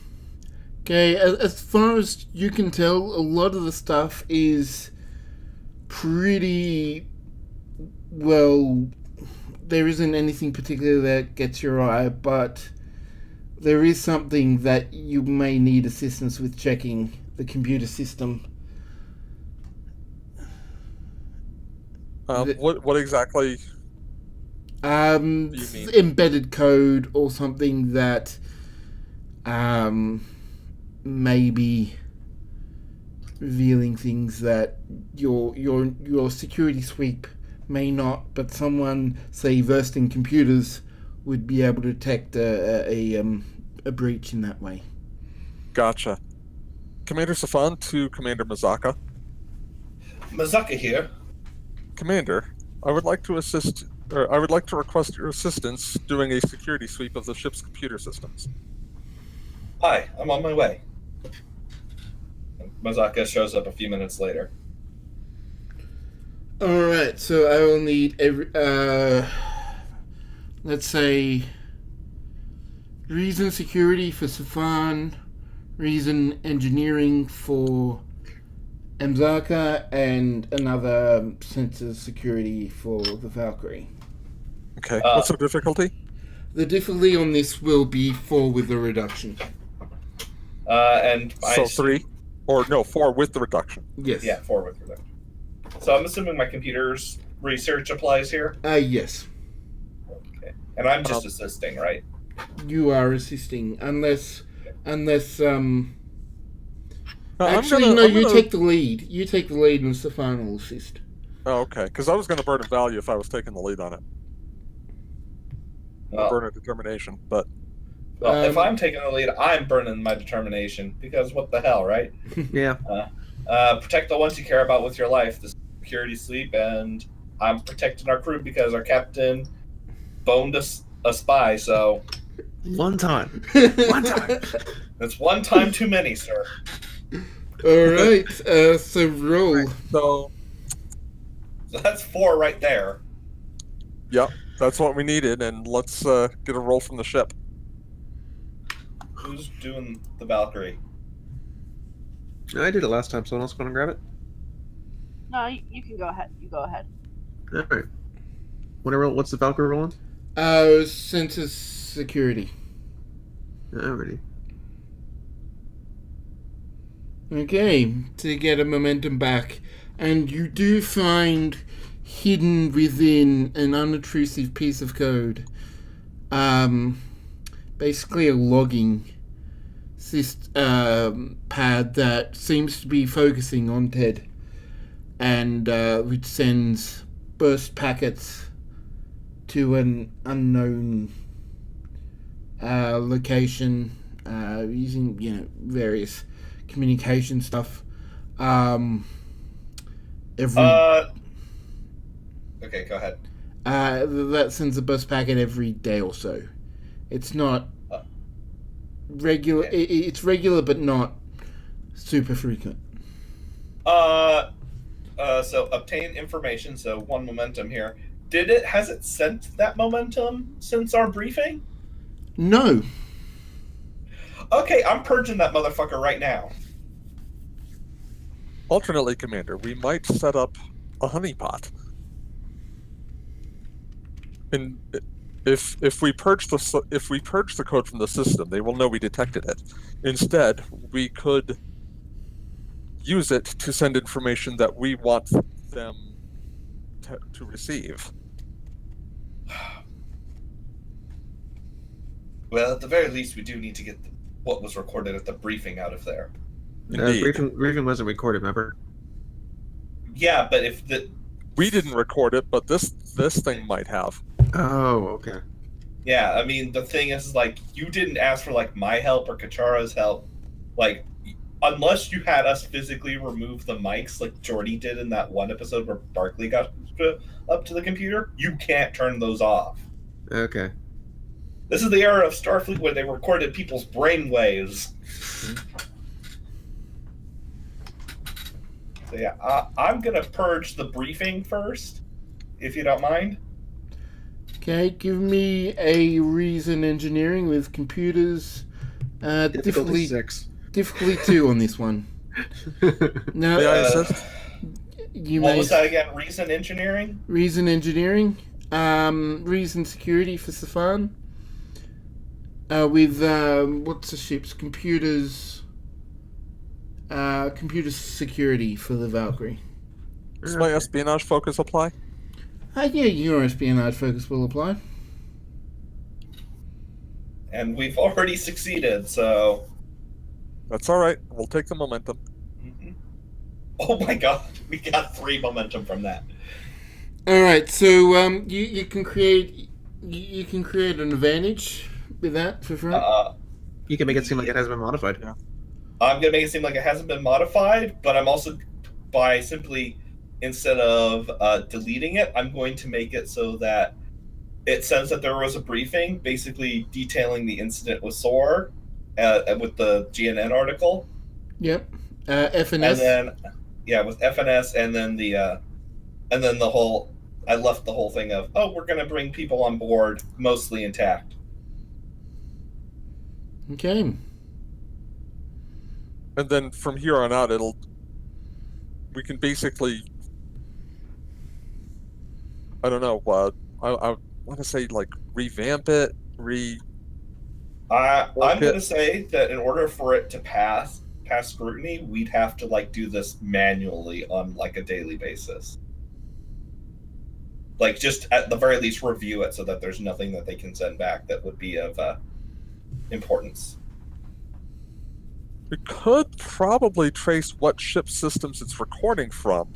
Okay, as far as you can tell, a lot of the stuff is pretty well. There isn't anything particular that gets your eye, but there is something that you may need assistance with checking the computer system. What exactly? You mean? Embedded code or something that may be revealing things that your security sweep may not, but someone, say, versed in computers would be able to detect a breach in that way. Gotcha. Commander Safan to Commander Mazaka. Mazaka here. Commander, I would like to request your assistance doing a security sweep of the ship's computer systems. Hi, I'm on my way. And Mazaka shows up a few minutes later. Alright, so I will need let's say reason security for Safan, reason engineering for Mzaka, and another sensor security for the Valkyrie. Okay. What's the difficulty? The difficulty on this will be 4 with the reduction. And So 3, or no, 4 with the reduction. Yes. Yeah, 4 with reduction. So I'm assuming my computer's research applies here. Yes. Okay. And I'm just assisting, right? You are assisting, unless No, actually, you take the lead. You take the lead, and Stefan will assist. Oh, okay. Because I was going to burn a value if I was taking the lead on it. Burn a determination, but Well, if I'm taking the lead, I'm burning my determination because what the hell, right? Yeah. Protect the ones you care about with your life. The security sleep, and I'm protecting our crew because our captain boned a spy. So One time. that's one time too many, sir. All right. So roll. so So that's 4 right there. yeah, that's what we needed, and let's get a roll from the ship. Who's doing the Valkyrie? I did it last time. Someone else want to grab it? No, you can go ahead. You go ahead. All right. What's the Valkyrie rolling? Sensor security. Alrighty. Okay, to get a momentum back, and you do find hidden within an unobtrusive piece of code, basically a logging pad that seems to be focusing on Ted, and which sends burst packets to an unknown location using various communication stuff. Okay, go ahead. That sends a burst packet every day or so. It's not regular. Okay. It's regular, but not super frequent. So obtain information. So 1 momentum here. Has it sent that momentum since our briefing? No. Okay, I'm purging that motherfucker right now. Alternately, Commander, we might set up a honeypot. And if we purge the code from the system, they will know we detected it. Instead, we could use it to send information that we want them to receive. Well, at the very least, we do need to get what was recorded at the briefing out of there. Indeed. Briefing wasn't recorded, remember? Yeah, but if the We didn't record it, but this thing might have. Oh, okay. Yeah, I mean, the thing is, like, you didn't ask for, like, my help or Kachara's help. Like, unless you had us physically remove the mics, like Jordy did in that one episode where Barkley got up to the computer, you can't turn those off. Okay. This is the era of Starfleet where they recorded people's brainwaves. So, yeah, I'm going to purge the briefing first, if you don't mind. Okay, give me a reason engineering with computers. Difficulty 6. Difficulty 2 on this one. Now, May I assist? What was that again? Reason engineering? Reason engineering. Reason security for Safan. With what's the ship's computers? Computer security for the Valkyrie. Does my espionage focus apply? Yeah, your espionage focus will apply. And we've already succeeded, so... That's all right. We'll take the momentum. Mm-hmm. Oh my god, we got 3 momentum from that. All right, so you can create an advantage with that for front. You can make it seem like it hasn't been modified. Yeah. I'm gonna make it seem like it hasn't been modified, but I'm also, by simply, instead of deleting it, I'm going to make it so that it says that there was a briefing, basically detailing the incident with SOAR, with the GNN article. Yep. FNS. And then, yeah, with FNS, and then the whole. I left the whole thing of, oh, we're gonna bring people on board, mostly intact. Okay. And then from here on out, we can basically, I don't know, I want to say, like, revamp it, I'm going to say that in order for it to pass scrutiny, we'd have to, like, do this manually on, like, a daily basis. Like, just at the very least review it so that there's nothing that they can send back that would be of importance. We could probably trace what ship systems it's recording from.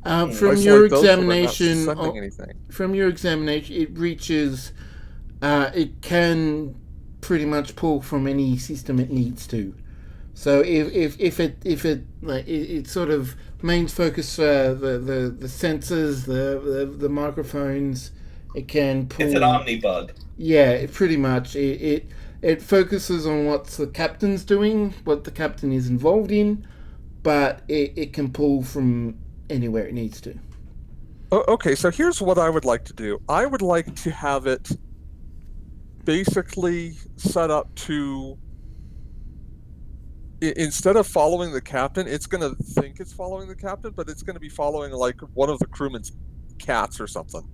From your Isolate those so they're not examination, sending anything. it reaches. It can pretty much pull from any system it needs to. So if it sort of main focus the sensors, the microphones, it can pull. It's an omnibug. Yeah, pretty much. It focuses on what the captain's doing, what the captain is involved in, but it can pull from anywhere it needs to. Okay, so here's what I would like to do. I would like to have it basically set up to, instead of following the captain, it's going to think it's following the captain, but it's going to be following, like, one of the crewmen's cats or something.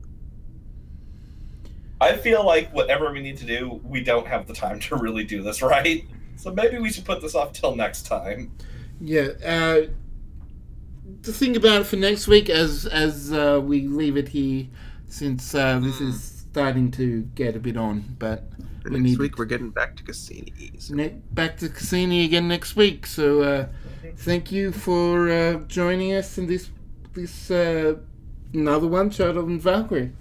I feel like whatever we need to do, we don't have the time to really do this, right? So maybe we should put this off till next time. Yeah, to think about it for next week as we leave it here, since this is starting to get a bit on. But next week we're getting back to Cassini. So. Back to Cassini again next week. So thank you for joining us in this another one shot on Valkyrie.